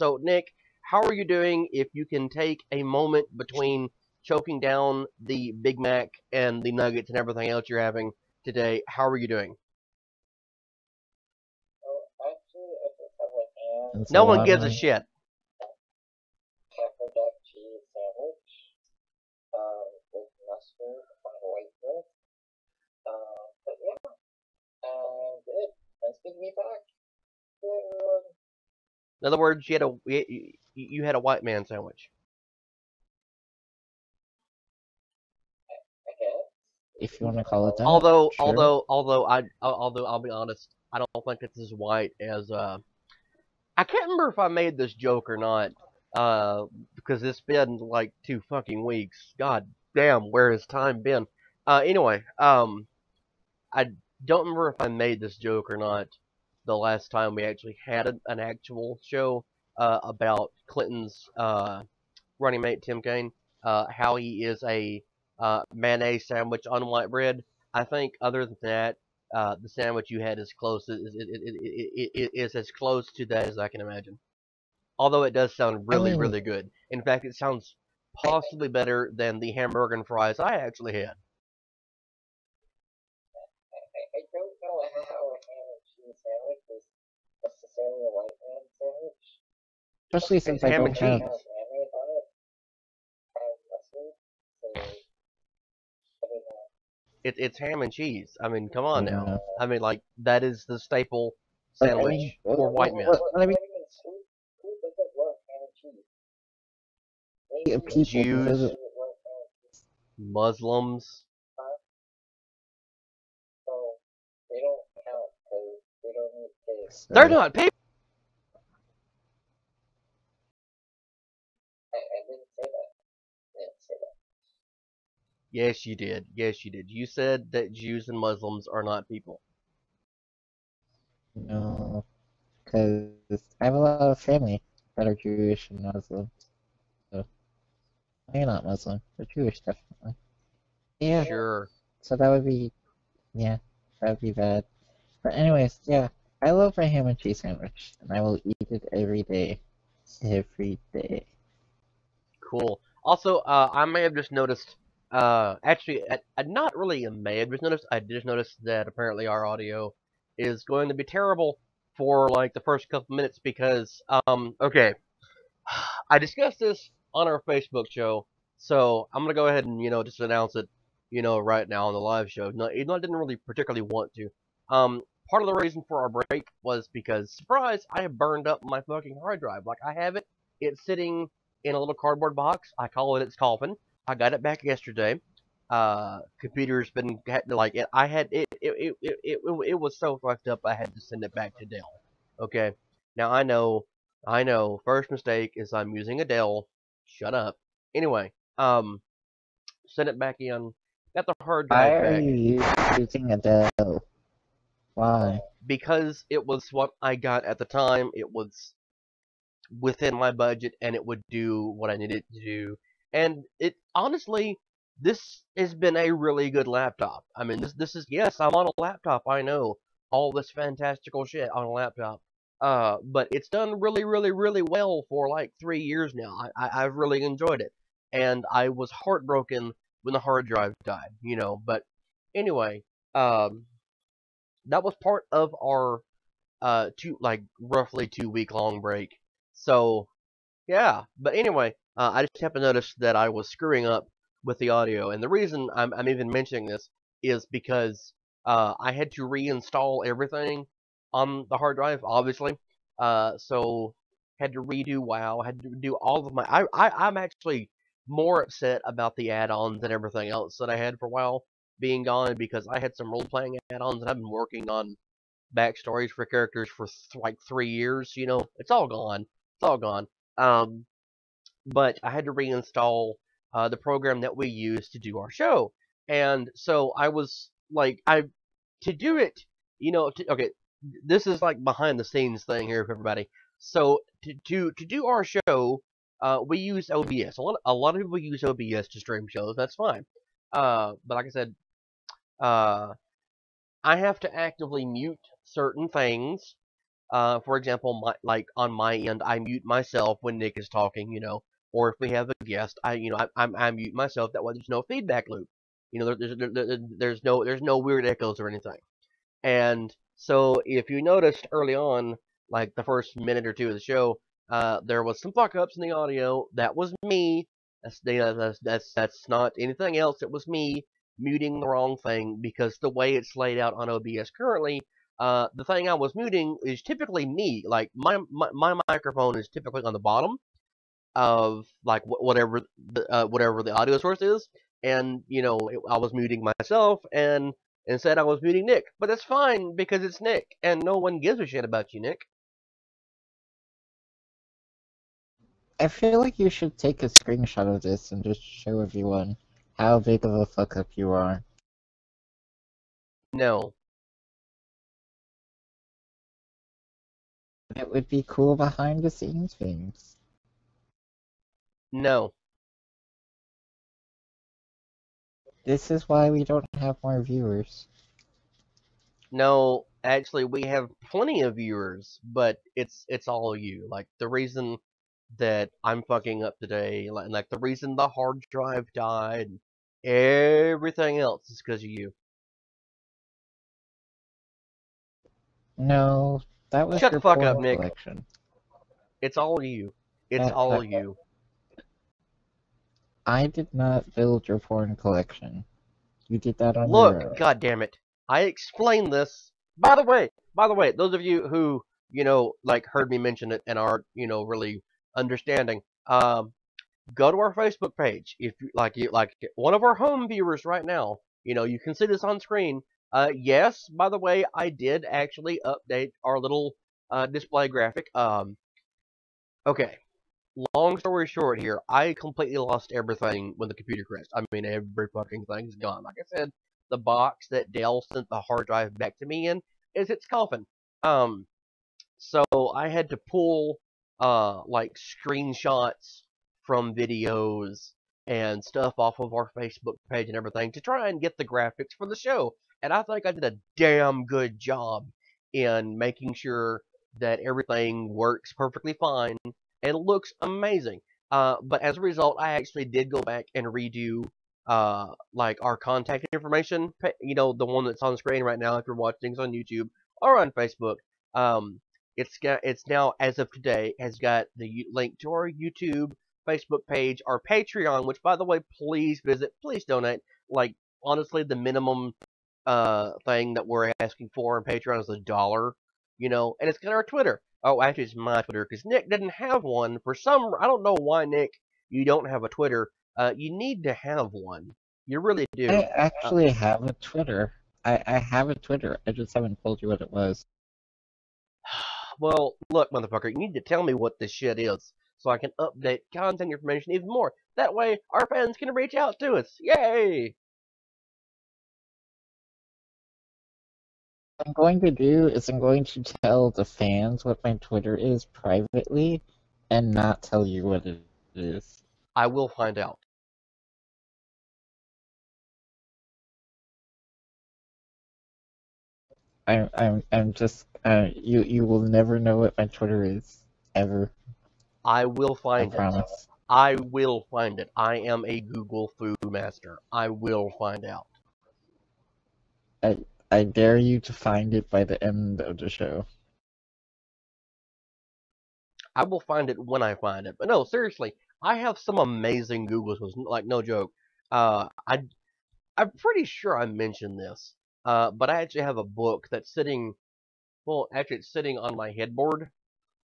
So, Nick, how are you doing? If you can take a moment between choking down the Big Mac and the nuggets and everything else you're having today, how are you doing? Well, actually, I just have a ham It's a No one lot gives a of shit. pepper jack cheese sandwich, with mustard on a white bread. But yeah, good. Nice to be back. Hey, everyone. In other words, you had a white man sandwich. I guess. if you want to call it that. Although, Sure. although I'll be honest, I don't think it's as white as I can't remember if I made this joke or not. Because it's been like 2 fucking weeks. God damn, where has time been? Anyway, I don't remember if I made this joke or not. The last time we actually had an actual show about Clinton's running mate Tim Kaine, how he is a mayonnaise sandwich on white bread. I think other than that, the sandwich you had is close is as close to that as I can imagine. Although it does sound I really, mean, really good. In fact, it sounds possibly better than the hamburger and fries I actually had. I don't know how a ham and cheese sandwich is necessarily a white man sandwich. especially It's since I ham and don't have. cheese. Has mayonnaise on it, has mustard, so I don't know. It's ham and cheese. I mean, come on now. Yeah. I mean, like that is the staple But I mean, sandwich for white men. what I mean, Who doesn't love ham and cheese? Name me people who who Jews, visit. doesn't love ham and cheese. Muslims. Huh? So they don't count because they don't need taste. They're So, not people. I didn't say that. I didn't say that. Yes, you did. Yes, you did. You said that Jews and Muslims are not people. no, because I have a lot of family that are Jewish and Muslim. So, you're not Muslim, but Jewish, definitely. Yeah, Sure. so that would be, yeah, that would be bad. But anyways, yeah, I love my ham and cheese sandwich, and I will eat it every day. Every day. Cool. Also, I may have just noticed. Actually, not really. I may have just noticed. I just noticed that apparently our audio is going to be terrible for like the first couple minutes because okay, I discussed this on our Facebook show, so I'm gonna go ahead and just announce it, right now on the live show. No, even though I didn't really particularly want to. Part of the reason for our break was because surprise, I have burned up my fucking hard drive. Like I have it, it's sitting in a little cardboard box. I call it its coffin. I got it back yesterday. Computer's been like it. I had it was so fucked up. I had to send it back to Dell. Okay. Now I know. First mistake is I'm using a Dell. Shut up. Anyway, send it back in. Got the hard Why drive are back you using Adele? Why? because it was what I got at the time. It was within my budget and it would do what I needed to do. And it honestly, this has been a really good laptop. I mean, this is yes, I'm on a laptop. I know all this fantastical shit on a laptop. But it's done really, really, really well for like 3 years now. I've really enjoyed it, and I was heartbroken when the hard drive died. But anyway, um, that was part of our roughly 2 week long break. So yeah, but anyway, I just happened to notice that I was screwing up with the audio, and the reason I'm even mentioning this is because I had to reinstall everything on the hard drive, obviously. So had to redo WoW, had to do all of my. I'm actually more upset about the add-ons and everything else that I had for WoW being gone because I had some role-playing add-ons and I've been working on backstories for characters for like 3 years. It's all gone. It's all gone. Um, but I had to reinstall the program that we use to do our show, and so I was like, I to do it, okay, this is like behind the scenes thing here for everybody. So to do our show, we use OBS. A lot of people use OBS to stream shows. That's fine. But like I said, uh, I have to actively mute certain things For example, like on my end, I mute myself when Nick is talking, or if we have a guest, I mute myself. That way, there's no feedback loop. There's no weird echoes or anything. And so, if you noticed early on, like the first minute or two of the show, there was some fuck ups in the audio. That was me. That's not anything else. It was me muting the wrong thing because the way it's laid out on OBS currently, the thing I was muting is typically me. Like my microphone is typically on the bottom of like whatever the audio source is, and I was muting myself, and instead I was muting Nick. But that's fine because it's Nick, and no one gives a shit about you, Nick. I feel like you should take a screenshot of this and just show everyone how big of a fuck up you are. No. It would be cool behind the scenes things. No. This is why we don't have more viewers. No, actually, we have plenty of viewers, but it's all you. Like, the reason that I'm fucking up today, like the reason the hard drive died, everything else is because of you. No, that was Shut your the fuck porn up, Nick. collection. It's all you. It's all you. I did not build your porn collection. You did that on Look, your own. God damn it. I explained this. By the way, those of you who, like heard me mention it and aren't, really understanding, go to our Facebook page. If you like one of our home viewers right now, you can see this on screen. Yes, by the way, I did actually update our little display graphic. Okay. Long story short here, I completely lost everything when the computer crashed. I mean, every fucking thing's gone. Like I said, the box that Dell sent the hard drive back to me in is its coffin. So I had to pull, like screenshots from videos and stuff off of our Facebook page and everything to try and get the graphics for the show. And I think I did a damn good job in making sure that everything works perfectly fine and looks amazing. But as a result, I actually did go back and redo like our contact information, the one that's on the screen right now if you're watching things on YouTube or on Facebook. It's now, as of today, has got the link to our YouTube, Facebook page, our Patreon, which, by the way, please visit, please donate. Like, honestly, the minimum thing that we're asking for on Patreon is $1, and it's got our Twitter. Oh, actually, it's my Twitter, because Nick didn't have one. I don't know why, Nick, you don't have a Twitter. You need to have one. You really do. I actually have a Twitter. I have a Twitter. I just haven't told you what it was. Well, look, motherfucker, you need to tell me what this shit is, so I can update content information even more. That way, our fans can reach out to us. Yay! What I'm going to do is I'm going to tell the fans what my Twitter is privately, and not tell you what it is. I will find out. I'm just you will never know what my Twitter is ever. I will find I promise. I will find it. I am a Google foo master. I will find out. I dare you to find it by the end of the show. I will find it when I find it. But no, seriously, I have some amazing Googles. Like, no joke. I'm pretty sure I mentioned this. But I actually have a book that's sitting. Well, actually, it's sitting on my headboard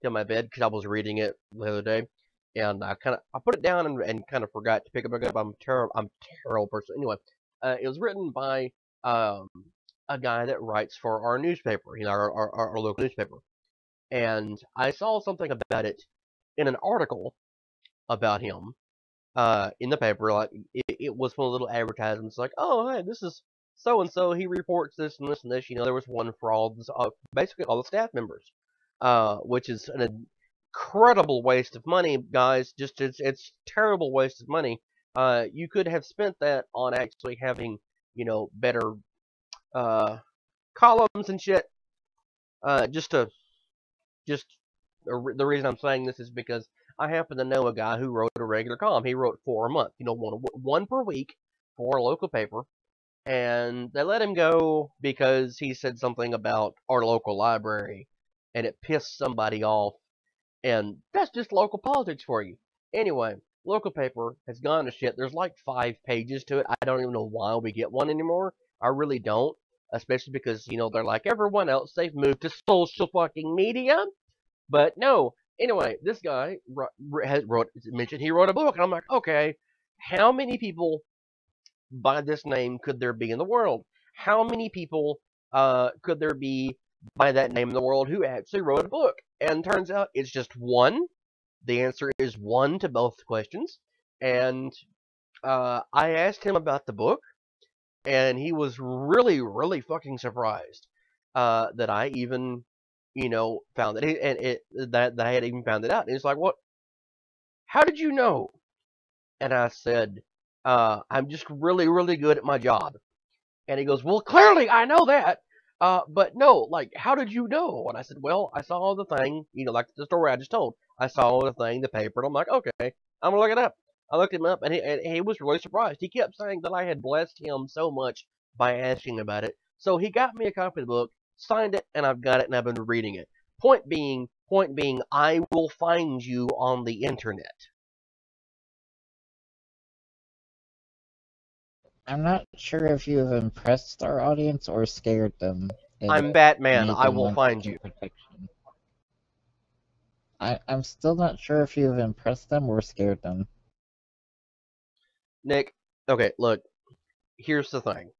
in my bed because I was reading it the other day, and I put it down and kind of forgot to pick it back up. I'm a terrible person. Anyway, it was written by a guy that writes for our newspaper, our local newspaper, and I saw something about it in an article about him in the paper. Like it was one of the little advertisements, like, oh, hey, this is so and so. He reports this and this and this. There was one for basically all the staff members, which is an incredible waste of money, guys. Just it's terrible waste of money. You could have spent that on actually having better columns and shit, just to just the reason I'm saying this is because I happen to know a guy who wrote a regular column. He wrote 4 a month, one per week for a local paper, and they let him go because he said something about our local library, and it pissed somebody off, and that's just local politics for you. Anyway, local paper has gone to shit. There's like 5 pages to it. I don't even know why we get one anymore. I really don't, especially because they're like everyone else. They've moved to social fucking media, but no. Anyway, this guy mentioned he wrote a book, and I'm like, okay, how many people by this name could there be in the world? How many people could there be by that name in the world who actually wrote a book? And turns out it's just one. The answer is one to both questions. And I asked him about the book, and he was really, really fucking surprised that I even, found it, that I had even found it out. And he's like, "What? How did you know?" And I said, "I'm just really, really good at my job." And he goes, "Well, clearly I know that. But no, like, how did you know?" And I said, "Well, I saw the thing, like the story I just told. I saw the thing, the paper, and I'm like, okay, I'm gonna look it up." I looked him up, and he was really surprised. He kept saying that I had blessed him so much by asking about it. So he got me a copy of the book, signed it, and I've got it, and I've been reading it. Point being, I will find you on the internet. I'm not sure if you have impressed our audience or scared them. I'm Batman. made I them will want find some you. protection. I'm still not sure if you have impressed them or scared them. Nick, okay, look, here's the thing.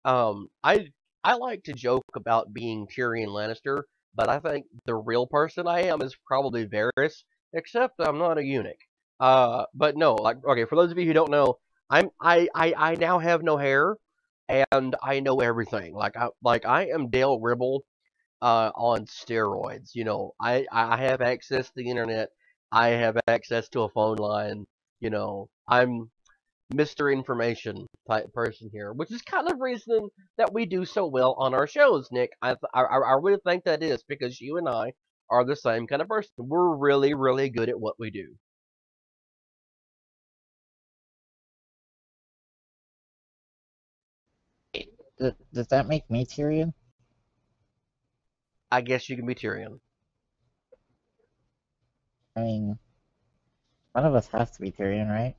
I like to joke about being Tyrion Lannister, but I think the real person I am is probably Varys, except I'm not a eunuch. But no, like, okay, for those of you who don't know, I now have no hair, and I know everything. Like I am Dale Ribble, on steroids. I have access to the internet. I have access to a phone line. I'm Mr. Information type person here, which is kind of reason that we do so well on our shows, Nick. I really think that is because you and I are the same kind of person. We're really, really good at what we do. Does that make me Tyrion? I guess you can be Tyrion. I mean, one of us has to be Tyrion, right?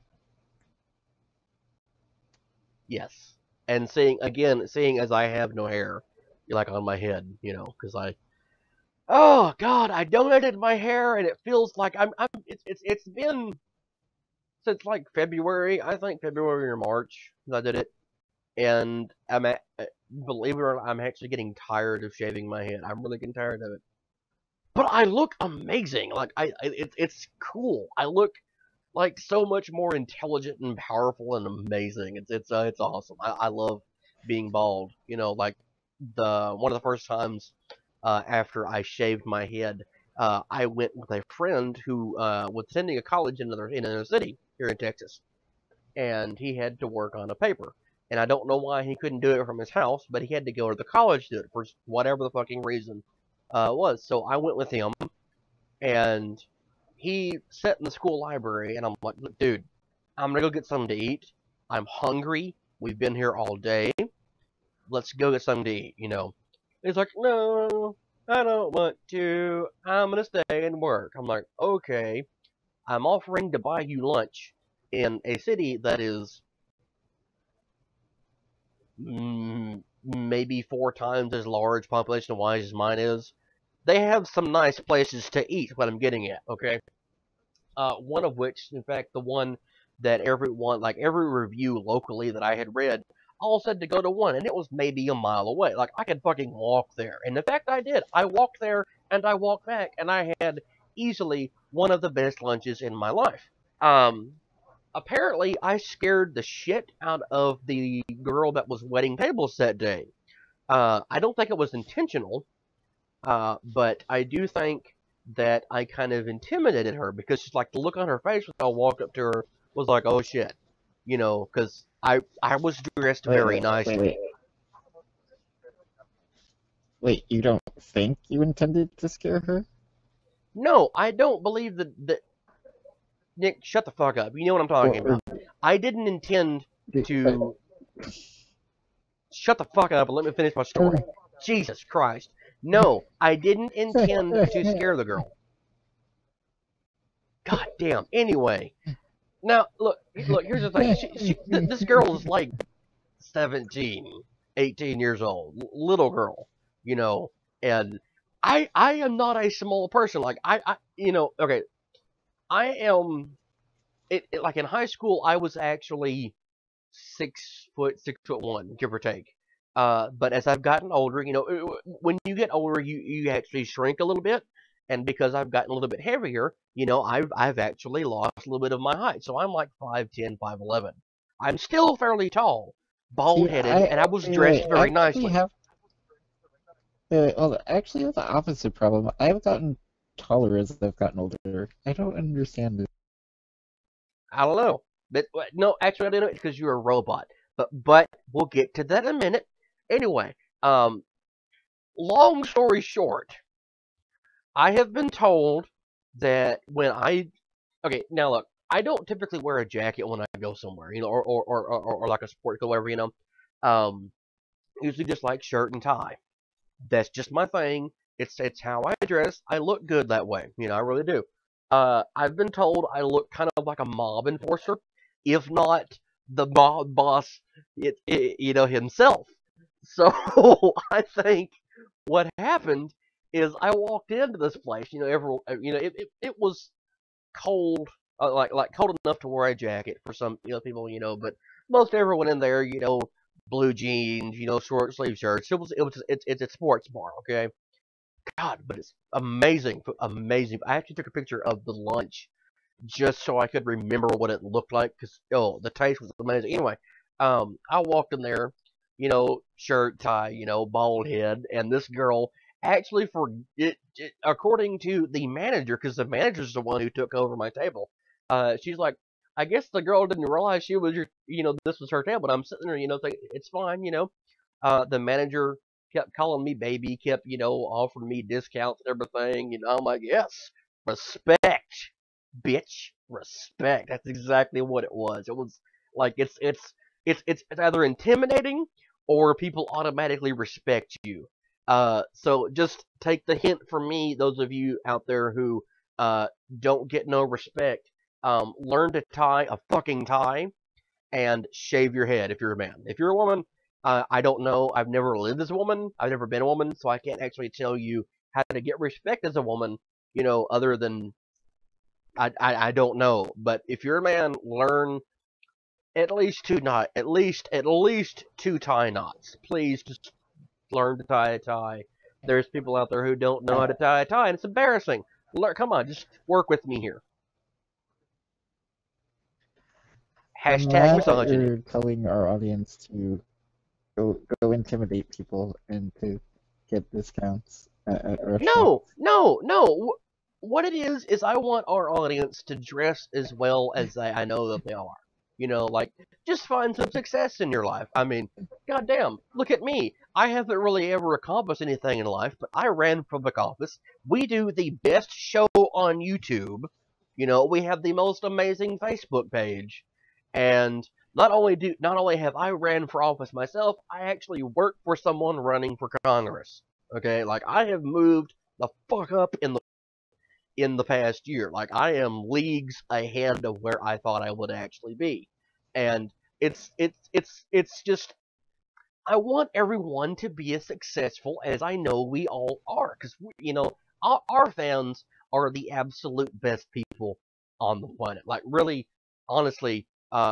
Yes. And seeing as I have no hair, like on my head, because oh God, I donated my hair, and it feels like it's been since like February, I think February or March that I did it, and believe it or not, I'm actually getting tired of shaving my head. I'm really getting tired of it. But I look amazing. Like it's cool. I look like so much more intelligent and powerful and amazing. It's awesome. I love being bald. Like the one of the first times after I shaved my head, I went with a friend who was attending a college in another city here in Texas, and he had to work on a paper. And I don't know why he couldn't do it from his house, but he had to go to the college to do it for whatever the fucking reason was. So I went with him, and he sat in the school library, and I'm like, "Look, dude, I'm gonna go get something to eat. I'm hungry. We've been here all day. Let's go get something to eat." He's like, "No, I don't want to. I'm gonna stay and work." I'm like, "Okay, I'm offering to buy you lunch in a city that is maybe 4 times as large population-wise as mine is. They have some nice places to eat, what I'm getting at, okay? One of which, in fact, the one that every review locally that I had read, all said to go to one, and it was maybe a mile away. Like, I could fucking walk there. And in fact, I did. I walked there, and I walked back, and I had easily one of the best lunches in my life. Apparently, I scared the shit out of the girl that was waiting tables that day. I don't think it was intentional, but I do think that I kind of intimidated her because she's like the look on her face when I walked up to her was like, "Oh shit," because I was dressed very nicely. Wait, you don't think you intended to scare her? No, I don't believe that. Nick, shut the fuck up. You know what I'm talking Or about. I didn't intend do, to. Shut the fuck up and let me finish my story. Jesus Christ. No, I didn't intend to scare the girl. God damn. Anyway, now look. Here's the thing. This girl is like 17, 18 years old, little girl, you know, and I am not a small person. Like okay, I am. Like in high school, I was actually 6 foot, 6'1", give or take. But as I've gotten older, when you get older, you actually shrink a little bit, and because I've gotten a little bit heavier, I've actually lost a little bit of my height. So I'm like 5'10", 5'11". I'm still fairly tall, bald see, headed, and I was dressed I very actually nicely. have well, actually have the opposite problem. I've gotten taller as I've gotten older. I don't understand it. I don't know, but no, actually I didn't. It's because you're a robot. But we'll get to that in a minute. Anyway, long story short, I have been told that when I okay, now look, I don't typically wear a jacket when I go somewhere, or like a sport coat, whatever, Um, usually just like shirt and tie. That's just my thing. It's how I dress. I look good that way, I really do. I've been told I look kind of like a mob enforcer, if not the mob boss, himself. So I think what happened is I walked into this place. It was cold, like cold enough to wear a jacket for some people, but most everyone in there, blue jeans, short sleeve shirts. It's a sports bar, okay. God, but it's amazing, amazing. I actually took a picture of the lunch just so I could remember what it looked like because the taste was amazing. Anyway, I walked in there, shirt, tie, bald head, and this girl actually according to the manager, because the manager's the one who took over my table. She's like, I guess the girl didn't realize she was this was her table, but I'm sitting there, thinking it's fine. The manager kept calling me baby, kept offering me discounts and everything. I'm like, yes, respect, bitch, respect. That's exactly what it was. It was like it's either intimidating or people automatically respect you. So just take the hint from me, those of you out there who don't get no respect. Learn to tie a fucking tie and shave your head if you're a man. If you're a woman, I don't know. I've never lived as a woman. I've never been a woman, so I can't actually tell you how to get respect as a woman. Other than I don't know. But if you're a man, learn at least two tie knots. Please just learn to tie a tie. There's people out there who don't know how to tie a tie, and it's embarrassing. Come on, just work with me here. I'm Hashtag mad that misogyny. you're telling our audience to go intimidate people and to get discounts at No, restaurants. no, no. What it is I want our audience to dress as well as I know that they are. Like, just find some success in your life. I mean, goddamn, look at me. I haven't really ever accomplished anything in life, but I ran for public office. We do the best show on YouTube. We have the most amazing Facebook page. And not only have I ran for office myself, I actually work for someone running for Congress. Okay, like I have moved the fuck up in the past year. Like I am leagues ahead of where I thought I would actually be, and it's just I want everyone to be as successful as I know we all are, because our fans are the absolute best people on the planet. Like really, honestly,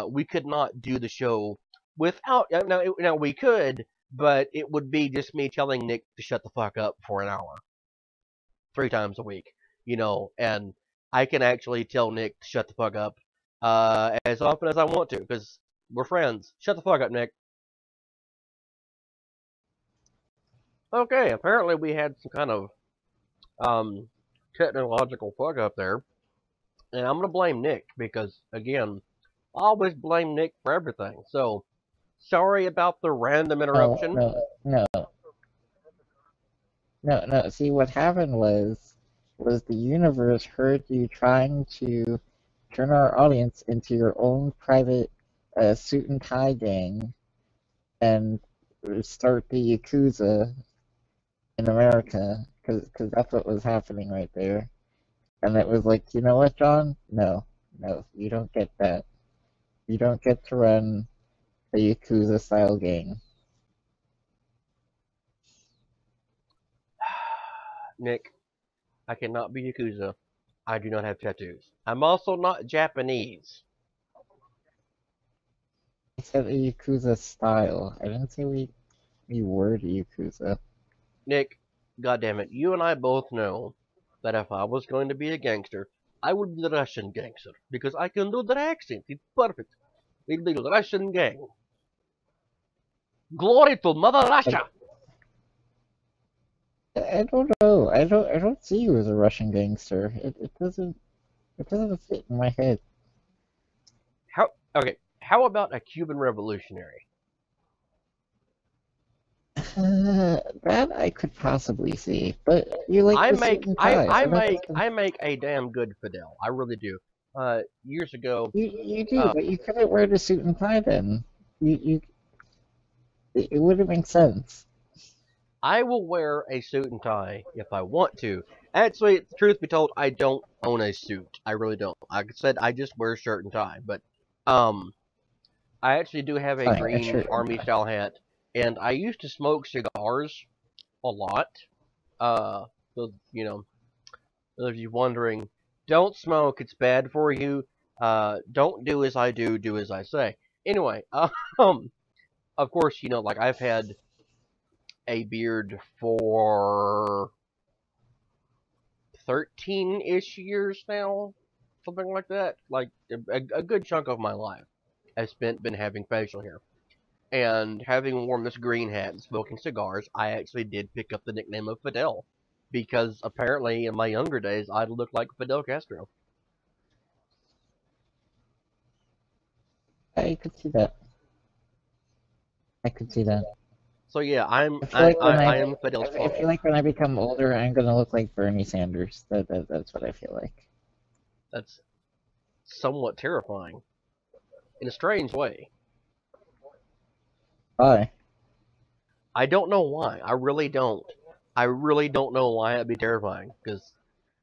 we could not do the show without. Now we could, but it would be just me telling Nick to shut the fuck up for an hour, 3 times a week. And I can actually tell Nick to shut the fuck up as often as I want to, because we're friends. Shut the fuck up, Nick. Okay, apparently we had some kind of um, technological fuck up there, and I'm gonna blame Nick because again, I always blame Nick for everything. So sorry about the random No, interruption. no, no, no. See, what happened was was the universe heard you trying to turn our audience into your own private suit and tie gang and start the Yakuza in America, because that's what was happening right there. And it was like, you know what, John? No, you don't get that. You don't get to run a Yakuza style gang. Nick, I cannot be Yakuza. I do not have tattoos. I'm also not Japanese. I said a Yakuza style. I didn't say we were the Yakuza. Nick, goddammit, you and I both know that if I was going to be a gangster, I would be the Russian gangster, because I can do the accent. It's perfect. We'd be the Russian gang. Glory to Mother Russia! I don't know. I don't see you as a Russian gangster. It doesn't fit in my head. How about a Cuban revolutionary? That I could possibly see, but you like I the make suit and tie, I make a damn good Fidel. I really do. Years ago, you do, but you couldn't wear the suit and tie then. It wouldn't make sense. I will wear a suit and tie if I want to. Actually, truth be told, I don't own a suit. I really don't. Like I said, I just wear a shirt and tie. But I actually do have a Fine, green army style hat, and I used to smoke cigars a lot. So those of you wondering, don't smoke. It's bad for you. Don't do as I do. Do as I say. Anyway, of course, like I've had a beard for 13-ish years now, something like that. Like a good chunk of my life has been having facial hair. And having worn this green hat and smoking cigars, I actually did pick up the nickname of Fidel. Because apparently in my younger days, I looked like Fidel Castro. I could see that. I could see that. So yeah, I am Fidel's I father. feel like when I become older, I'm gonna look like Bernie Sanders. That's what I feel like. That's somewhat terrifying. In a strange way. Why? I don't know why. I really don't. I really don't know why it'd be terrifying. Because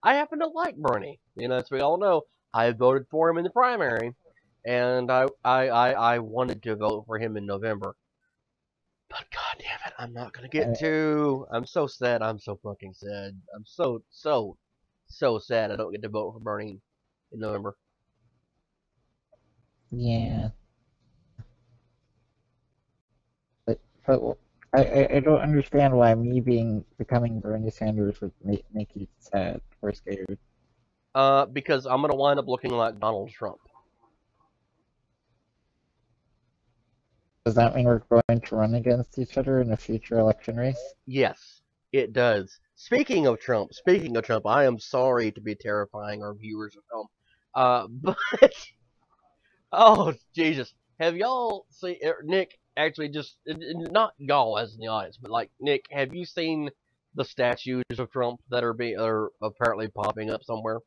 I happen to like Bernie. As we all know, I voted for him in the primary. And I wanted to vote for him in November. But god damn it, I'm not gonna get to. I'm so sad. I'm so fucking sad. I'm so sad I don't get to vote for Bernie in November. Yeah. But I don't understand why me becoming Bernie Sanders would make you sad or scared. Because I'm gonna wind up looking like Donald Trump. Does that mean we're going to run against each other in a future election race? Yes, it does. Speaking of Trump, I am sorry to be terrifying our viewers at home. But oh Jesus, have y'all seen Nick? Actually, just not y'all as in the audience, but like Nick, have you seen the statues of Trump that are apparently popping up somewhere?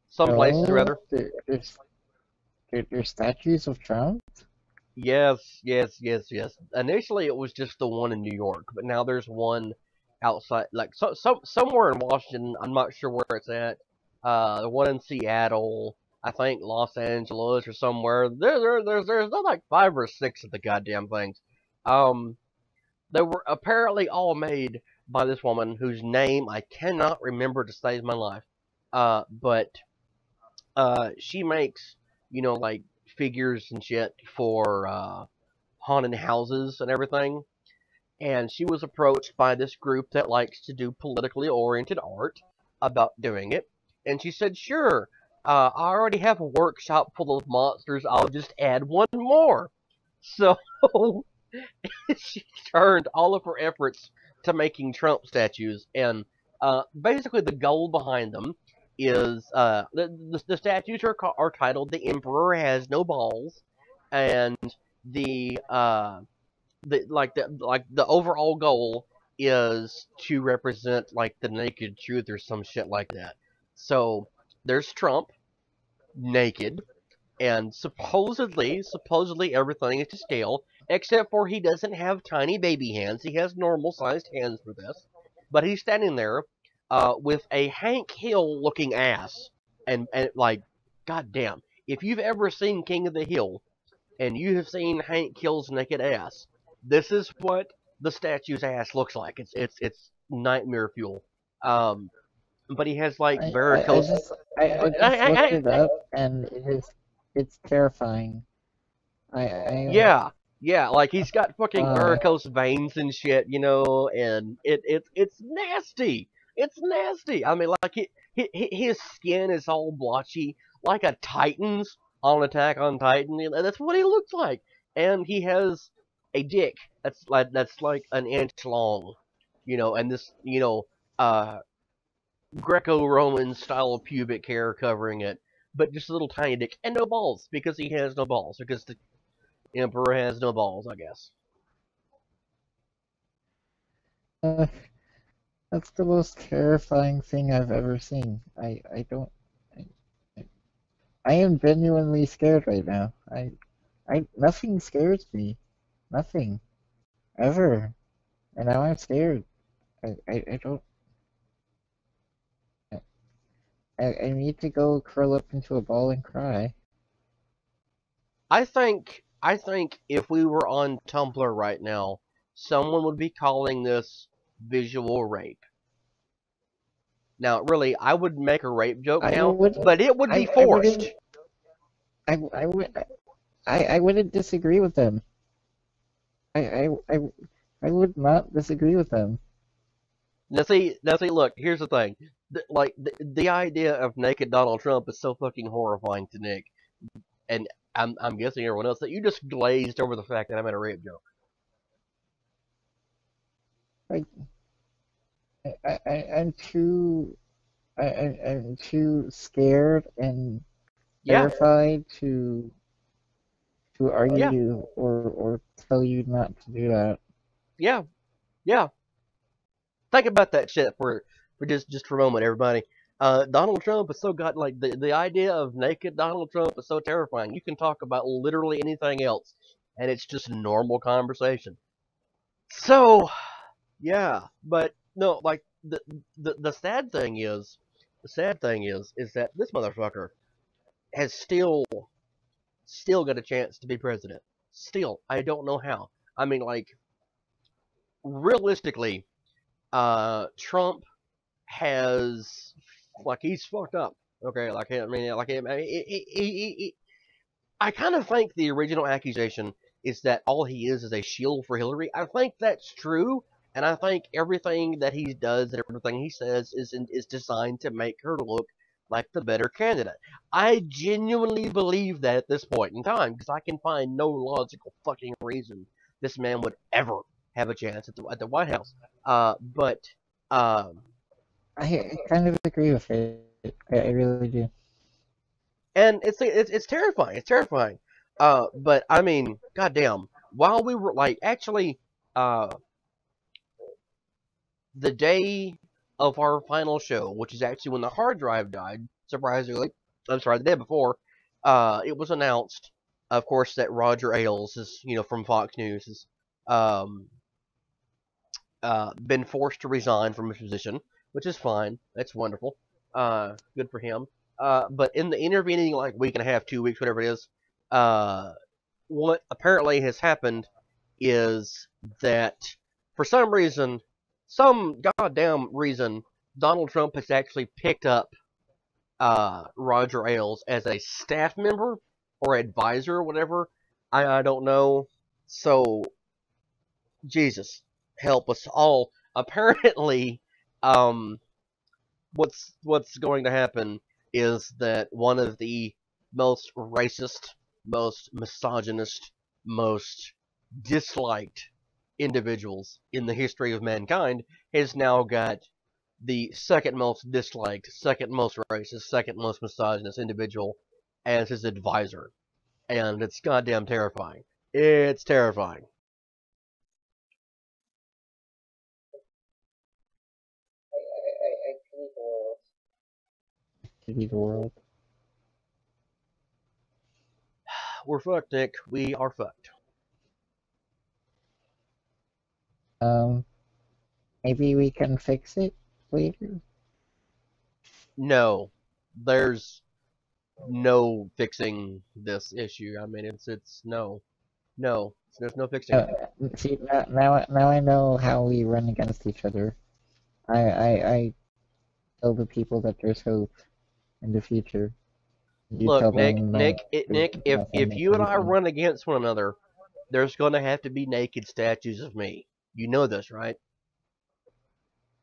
Some places, rather. There's statues of Trump? Yes. Initially, it was just the one in New York, but now there's one outside, like somewhere in Washington. I'm not sure where it's at. The one in Seattle, I think Los Angeles or somewhere. There's like 5 or 6 of the goddamn things. They were apparently all made by this woman whose name I cannot remember to save my life. But she makes like figures and shit for haunted houses and everything. And she was approached by this group that likes to do politically oriented art about doing it. And she said, sure, I already have a workshop full of monsters. I'll just add one more. So she turned all of her efforts to making Trump statues. And basically the goal behind them is the statues are titled "The Emperor Has No Balls," and the overall goal is to represent like the naked truth or some shit like that. So there's Trump naked, and supposedly everything is to scale, except for he doesn't have tiny baby hands. He has normal sized hands for this, but he's standing there with a Hank Hill looking ass, and like, goddamn, if you've ever seen King of the Hill and you have seen Hank Hill's naked ass, this is what the statue's ass looks like. It's nightmare fuel. Um, but he has like I, I, I varicose. just I just looked it up, and it's terrifying. Yeah, yeah, like he's got fucking Uh, varicose veins and shit, and it's nasty. It's nasty. I mean, like his skin is all blotchy, like a Titan's on Attack on Titan. That's what he looks like, and he has a dick that's like an inch long, and this uh Greco-Roman style pubic hair covering it, but just a little tiny dick and no balls because he has no balls because the Emperor has no balls, I guess. uh, that's the most terrifying thing I've ever seen. I don't. I, I am genuinely scared right now. Nothing scares me. Nothing. Ever. And now I'm scared. I don't. I need to go curl up into a ball and cry. I think if we were on Tumblr right now, someone would be calling this visual rape. Now, really, I would make a rape joke I now, would. but it would be I wouldn't. forced. I would. I wouldn't disagree with them. I, I, I, I would not disagree with them. Now see, look. Here's the thing. The idea of naked Donald Trump is so fucking horrifying to Nick, and I'm guessing everyone else that you just glazed over the fact that I made a rape joke. Like, I'm too. I'm too scared and Yeah, terrified to yeah, argue or tell you not to do that. yeah, yeah. Think about that shit for just for a moment, everybody. Donald Trump is so got like the idea of naked Donald Trump is so terrifying. You can talk about literally anything else, and it's just normal conversation. So yeah, but no, like the sad thing is that this motherfucker has still got a chance to be president. Still, I don't know how. I mean, like realistically, Trump has like he's fucked up. Okay, like I mean, like I kind of think the original accusation is that all he is a shield for Hillary. I think that's true, and I think everything that he does and everything he says is designed to make her look like the better candidate. I genuinely believe that at this point in time because I can find no logical fucking reason this man would ever have a chance at the White House. But um, I kind of agree with it. I really do. and it's terrifying. It's terrifying. But I mean, goddamn. While we were like actually, uh, the day of our final show, which is actually when the hard drive died, surprisingly. I'm sorry, the day before, it was announced, of course, that Roger Ailes is, from Fox News, is um, been forced to resign from his position, which is fine. That's wonderful. Good for him. But in the intervening like week and a half, 2 weeks, whatever it is, uh, what apparently has happened is that for some goddamn reason, Donald Trump has actually picked up Roger Ailes as a staff member or advisor or whatever. I don't know. So Jesus, help us all. Apparently, um, what's going to happen is that one of the most racist, most misogynist, most disliked individuals in the history of mankind has now got the second most disliked, second most racist, second most misogynist individual as his advisor. And it's goddamn terrifying. It's terrifying. the world. We're fucked, Nick. We are fucked. Um, maybe we can fix it later. No, there's no fixing this issue. I mean, it's no, no. There's no fixing it. See, now I know how we run against each other. I tell the people that there's hope in the future. You tell Look, Nick, them Nick, that Nick. there's If nothing you and I anything. run against one another, there's gonna have to be naked statues of me. You know this, right?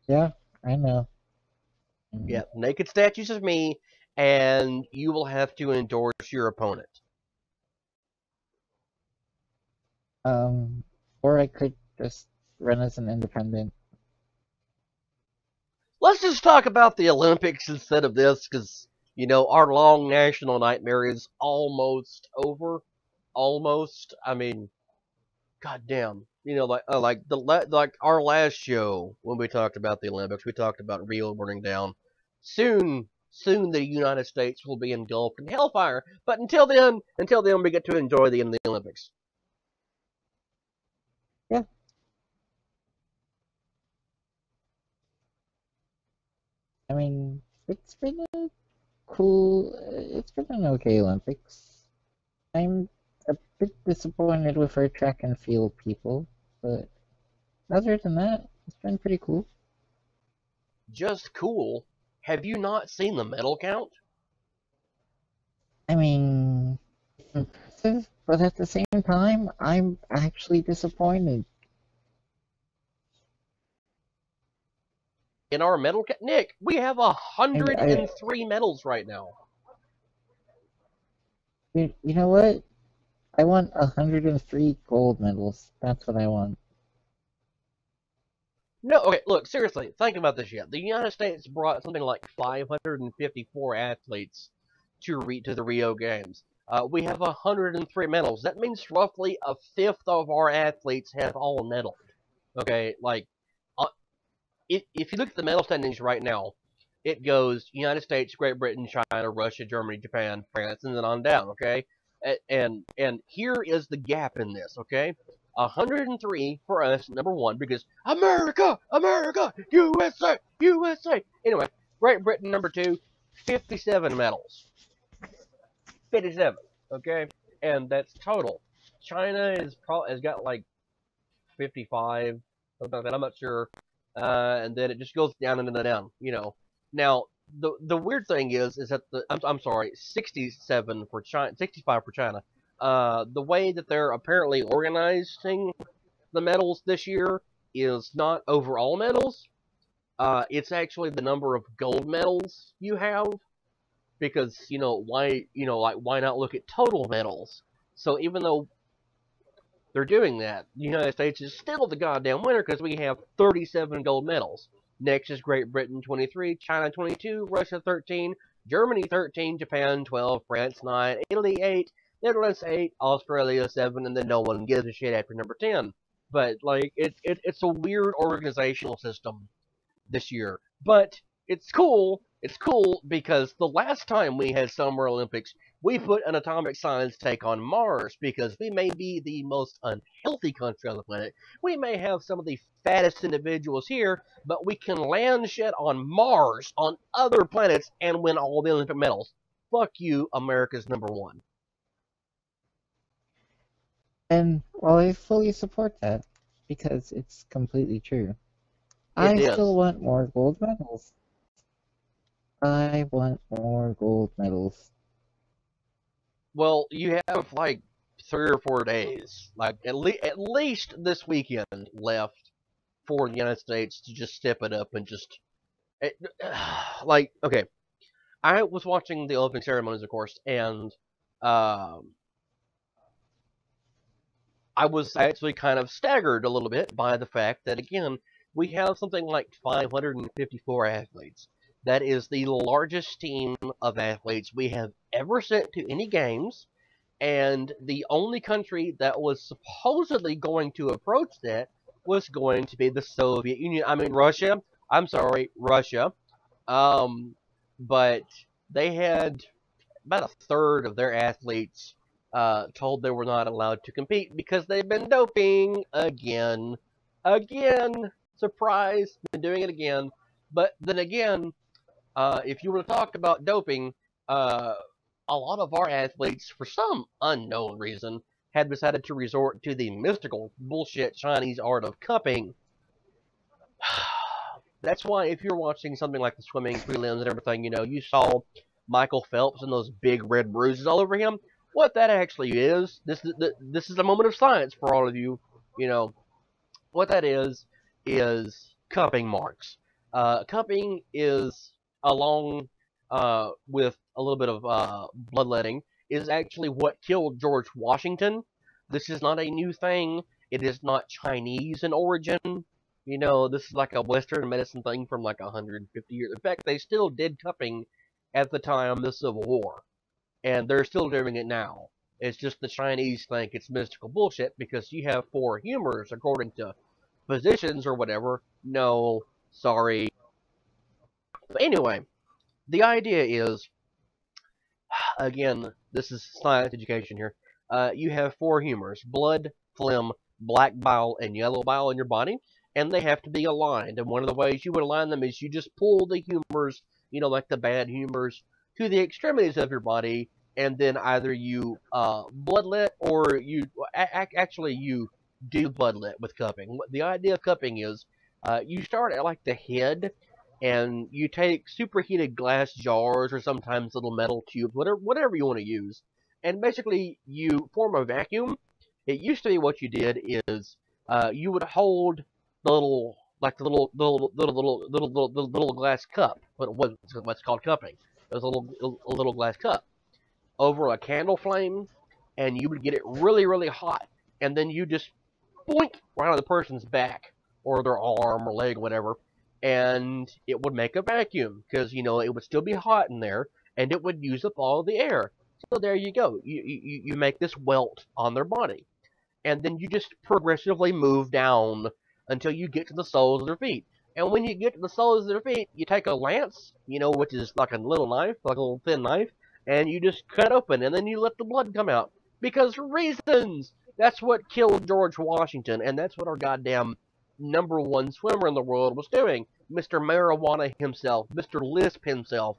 Yeah, I know. Yeah, naked statues of me, and you will have to endorse your opponent. Or I could just run as an independent. Let's just talk about the Olympics instead of this, because our long national nightmare is almost over. Almost. I mean, goddamn. Like our last show when we talked about the Olympics, we talked about Rio burning down. Soon, the United States will be engulfed in hellfire. But until then, we get to enjoy the end of the Olympics. Yeah, I mean, it's been a cool. It's been an okay Olympics. I'm a bit disappointed with our track and field people, but other than that, it's been pretty cool. Just cool. Have you not seen the medal count? I mean, impressive, but at the same time, I'm actually disappointed. In our medal count, Nick, we have I 103 medals right now. you know what? I want 103 gold medals. That's what I want. No, okay, look, seriously, think about this yet. The United States brought something like 554 athletes to the Rio Games. We have 103 medals. That means roughly a fifth of our athletes have all medaled. Okay, like, if you look at the medal standings right now, it goes United States, Great Britain, China, Russia, Germany, Japan, France, and then on down. Okay, and here is the gap in this. Okay, 103 for us, number one, because America, America, USA, USA. Anyway, Great Britain number two, 57 medals, 57. Okay, and that's total. China has got like 55, something like that. I'm not sure. And then it just goes down and down. Now the weird thing is that I'm sorry, 67 for China, 65 for China. The way that they're apparently organizing the medals this year is not overall medals. It's actually the number of gold medals you have, because why not look at total medals? So even though they're doing that, the United States is still the goddamn winner because we have 37 gold medals. Next is Great Britain 23, China 22, Russia 13, Germany 13, Japan 12, France 9, Italy 8, Netherlands 8, Australia 7, and then no one gives a shit after number 10. But like it's a weird organizational system this year. But it's cool. It's cool because the last time we had Summer Olympics, we put an atomic science take on Mars because we may be the most unhealthy country on the planet. We may have some of the fattest individuals here, but we can land shit on Mars, on other planets, and win all the Olympic medals. Fuck you, America's number one. And well, I fully support that because it's completely true. It I still is. want more gold medals. I want more gold medals. Well, you have like 3 or 4 days, like at least this weekend left for the United States to just step it up and just it, like okay. I was watching the opening ceremonies, of course, and um, I was actually kind of staggered a little bit by the fact that again we have something like 554 athletes. That is the largest team of athletes we have ever sent to any games, and the only country that was supposedly going to approach that was going to be the Soviet Union. I mean, Russia. I'm sorry, Russia. Um, but they had about a third of their athletes told they were not allowed to compete because they've been doping again. Again! Surprise! Been doing it again. But then again, if you were to talk about doping, uh, a lot of our athletes, for some unknown reason, had decided to resort to the mystical bullshit Chinese art of cupping. That's why if you're watching something like the swimming prelims and everything, you saw Michael Phelps and those big red bruises all over him. What that actually is, this is a moment of science for all of you. What that is cupping marks. Cupping is along with a little bit of bloodletting is actually what killed George Washington. This is not a new thing. It is not Chinese in origin. This is like a Western medicine thing from like 150 years. In fact, they still did cupping at the time of the Civil War, and they're still doing it now. It's just the Chinese think it's mystical bullshit because you have four humors according to physicians or whatever. No, sorry. But anyway, the idea is, again, this is science education here. You have four humors: blood, phlegm, black bile, and yellow bile in your body, and they have to be aligned. And one of the ways you would align them is you just pull the humors, like the bad humors, to the extremities of your body, and then either you bloodlet or you actually you do bloodlet with cupping. The idea of cupping is you start at like the head, and you take superheated glass jars or sometimes little metal tubes, whatever you want to use, and basically you form a vacuum. It used to be what you did is you would hold the little like the little glass cup, what's called cupping. It was a little glass cup over a candle flame, and you would get it really, really hot, and then you just boink right on the person's back or their arm or leg, whatever, and it would make a vacuum because it would still be hot in there, and it would use up all the air. So there you go. You make this welt on their body, and then you just progressively move down until you get to the soles of their feet. And when you get to the soles of their feet, you take a lance, which is like a little knife, like a little thin knife, and you just cut open, and then you let the blood come out. Because reasons! That's what killed George Washington, and that's what our goddamn #1 swimmer in the world was doing. Mr. Marijuana himself, Mr. Lisp himself,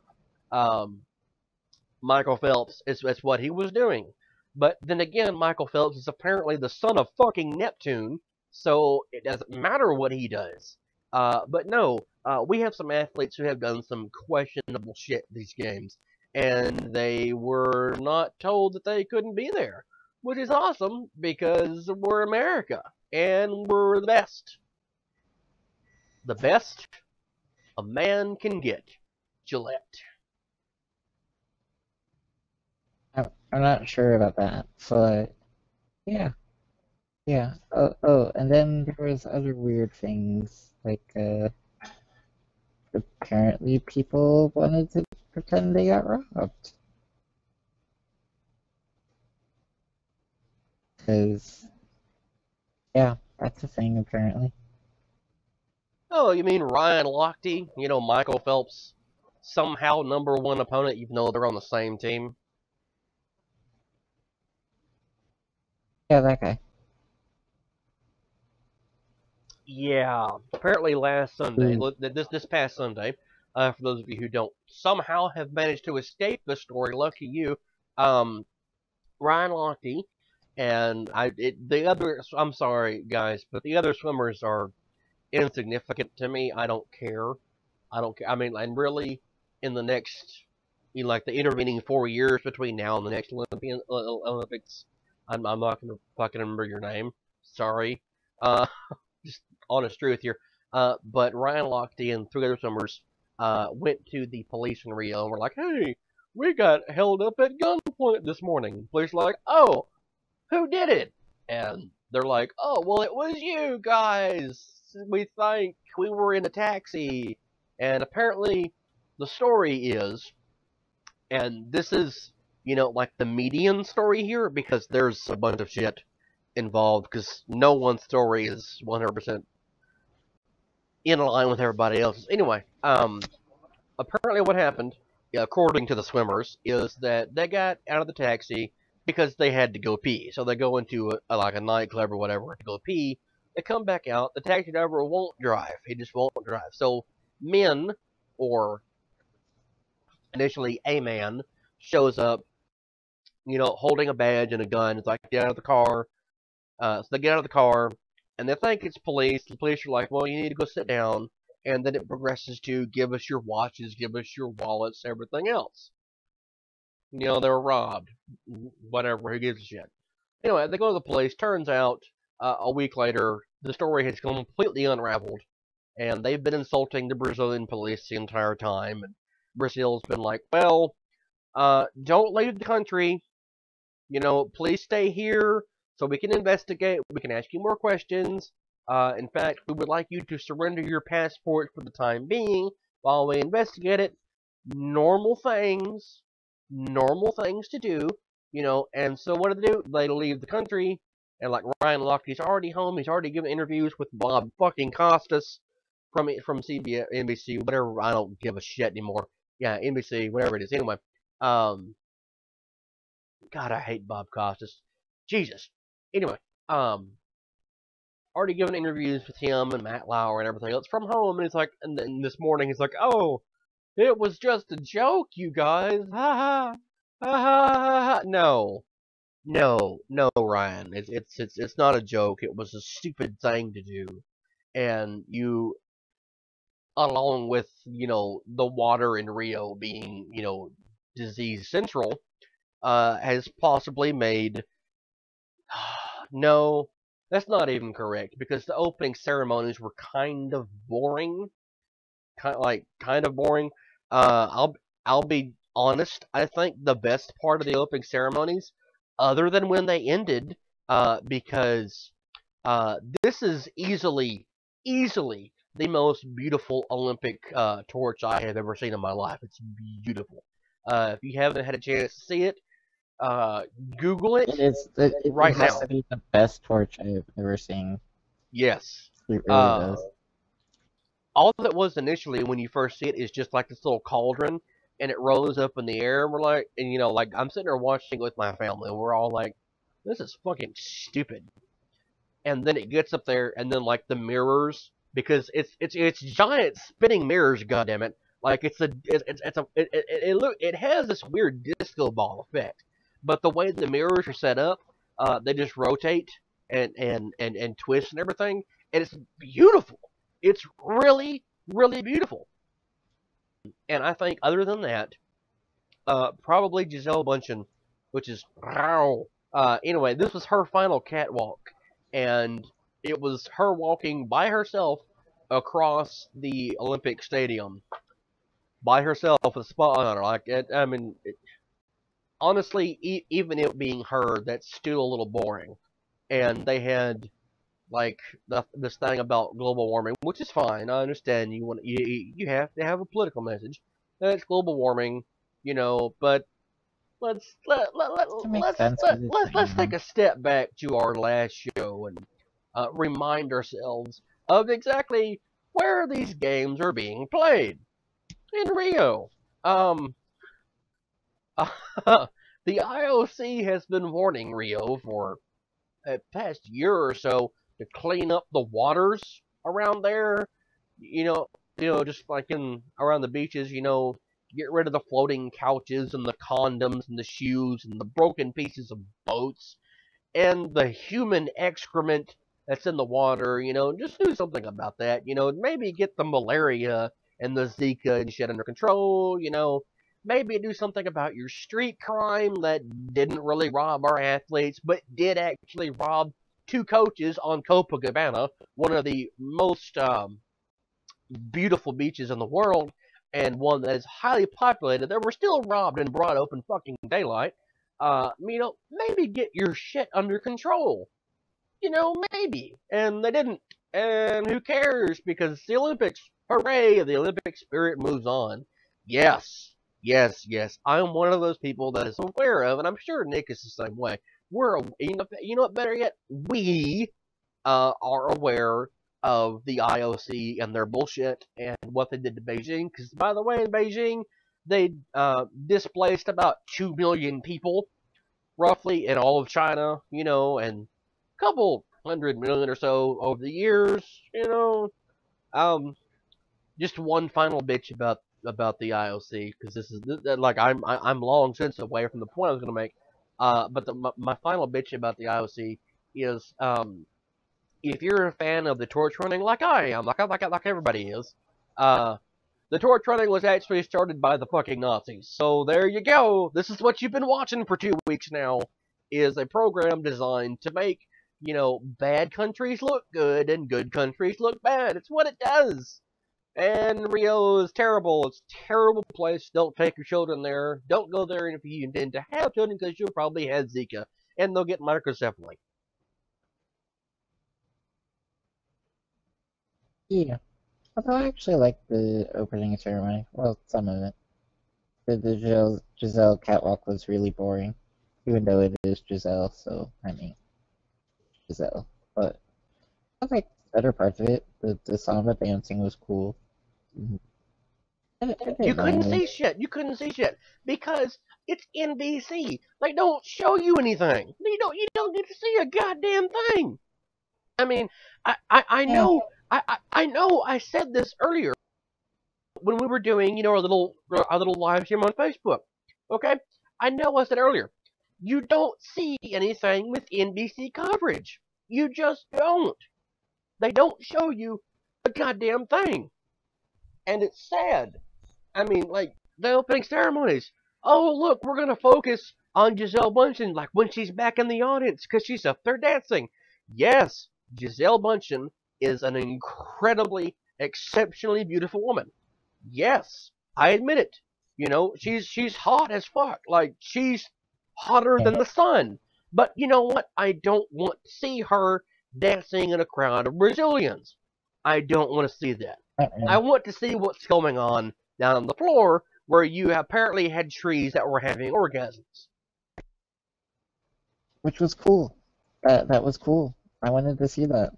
Michael Phelps, is what he was doing. But then again, Michael Phelps is apparently the son of fucking Neptune, so it doesn't matter what he does. But no, we have some athletes who have done some questionable shit these games, and they were not told that they couldn't be there, which is awesome because we're America and we're the best. The best a man can get. Gillette. I'm not sure about that, but yeah. Yeah. And then there was other weird things, like, apparently people wanted to pretend they got robbed. Because, yeah, that's a thing, apparently. Oh, you mean Ryan Lochte? Michael Phelps' somehow #1 opponent, even though they're on the same team? Yeah, that guy. Yeah, apparently last Sunday, this past Sunday, for those of you who don't somehow have managed to escape the story, lucky you, Ryan Lochte and I'm sorry guys, but the other swimmers are insignificant to me. I don't care. I mean, and really, in the next, like the intervening 4 years between now and the next Olympics, I'm not gonna fucking remember your name. Sorry. Just honest truth here. But Ryan Lochte and 3 other swimmers went to the police in Rio and were like, "Hey, we got held up at gunpoint this morning." Police were like, "Oh, who did it?" And they're like, "Oh, well, it was you guys. We think we were in a taxi." And apparently, the story is, and this is, like the median story here, because there's a bunch of shit involved, because no one's story is 100% in line with everybody else's. Anyway, apparently what happened according to the swimmers, is that they got out of the taxi because they had to go pee. So they go into like a nightclub or whatever to go pee. They come back out. The taxi driver won't drive. He just won't drive. So men, or initially a man, shows up, holding a badge and a gun. It's like, get out of the car. So they get out of the car, and they think it's police. The police are like, well, you need to go sit down. And then it progresses to give us your watches, give us your wallets, everything else. They were robbed. Whatever, who gives a shit? Anyway, they go to the police. Turns out, a week later, the story has completely unraveled. And they've been insulting the Brazilian police the entire time. And Brazil's been like, well, don't leave the country. Please stay here so we can investigate. We can ask you more questions. In fact, we would like you to surrender your passport for the time being while we investigate it. Normal things to do, And so what do they do? They leave the country, and like Ryan Lochte's already home. He's already given interviews with Bob fucking Costas from CBS, NBC, whatever. I don't give a shit anymore. Yeah, NBC, whatever it is. Anyway, God, I hate Bob Costas. Jesus. Anyway, already given interviews with him and Matt Lauer and everything else from home, and he's like, and then this morning he's like, oh, it was just a joke, you guys, ha ha, ha ha ha. No, Ryan, it's not a joke. It was a stupid thing to do, and you, along with the water in Rio being disease central, has possibly made no. That's not even correct, because the opening ceremonies were kind of boring. Kind of boring. I'll be honest. I think the best part of the opening ceremonies, other than when they ended, because this is easily the most beautiful Olympic torch I have ever seen in my life. It's beautiful. If you haven't had a chance to see it, Google it. It right has now. to be the best torch I've ever seen. Yes. It really does. All that was initially when you first see it is just like this little cauldron, and it rose up in the air, and we're like, and like I'm sitting there watching it with my family, and we're all like, this is fucking stupid. And then it gets up there, and then like the mirrors, because it's giant spinning mirrors, goddammit. Like it has this weird disco ball effect, but the way the mirrors are set up, they just rotate and twist and everything, and it's beautiful. It's really, really beautiful. And I think other than that, probably Gisele Bündchen, which is anyway, this was her final catwalk, and it was her walking by herself across the Olympic Stadium by herself with a spotlight on her. Like honestly, even it being her, that's still a little boring. And they had like this thing about global warming, which is fine. I understand you have to have a political message. That's global warming, But let's take a step back to our last show and remind ourselves of exactly where these games are being played. In Rio. The IOC has been warning Rio for the past year or so to clean up the waters around there. Just like around the beaches, get rid of the floating couches and the condoms and the shoes and the broken pieces of boats and the human excrement that's in the water. Just do something about that. Maybe get the malaria and the Zika and shit under control. Maybe do something about your street crime that didn't really rob our athletes, but did actually rob two coaches on Copacabana, one of the most beautiful beaches in the world, and one that is highly populated, that were still robbed in broad open fucking daylight. Maybe get your shit under control. Maybe. And they didn't. And who cares? Because it's the Olympics. Hooray! The Olympic spirit moves on. Yes. I'm one of those people that is aware of, and I'm sure Nick is the same way. You know what? Better yet, we are aware of the IOC and their bullshit and what they did to Beijing. Because by the way, in Beijing, they displaced about 2 million people, roughly, in all of China, and a couple 100 million or so over the years, Um, just one final bitch about the IOC, because this is like I'm long since away from the point I was going to make. But my final bitch about the IOC is if you're a fan of the torch running, like I am, like everybody is, uh, the torch running was actually started by the fucking Nazis. So there you go. This is what you've been watching for 2 weeks now, is a program designed to make, bad countries look good and good countries look bad. It's what it does. And Rio is terrible. It's a terrible place. Don't take your children there. Don't go there if you intend to have children, because you'll probably have Zika and they'll get microcephaly. Yeah. Although I actually like the opening ceremony. Well, some of it. The Giselle catwalk was really boring. Even though it is Giselle, so, I mean, Giselle. But I like better parts of it. The samba dancing was cool. I You didn't couldn't mind see it. shit. You couldn't see shit because it's NBC. They don't show you anything. You don't get to see a goddamn thing. I mean, I Eh, know I know I said this earlier when we were doing, our little live stream on Facebook. Okay? I know I said earlier, you don't see anything with NBC coverage. You just don't. They don't show you a goddamn thing. And it's sad. I mean, like, the opening ceremonies. Oh, look, we're going to focus on Giselle Bundchen, like, when she's back in the audience, because she's up there dancing. Yes, Giselle Bundchen is an incredibly, exceptionally beautiful woman. Yes, I admit it. She's hot as fuck. Like, she's hotter eh, than the sun. But you know what? I don't want to see her dancing in a crowd of Brazilians. I don't want to see that. I uh-uh. want to see what's going on down on the floor, where you apparently had trees that were having orgasms. Which was cool. That was cool. I wanted to see that.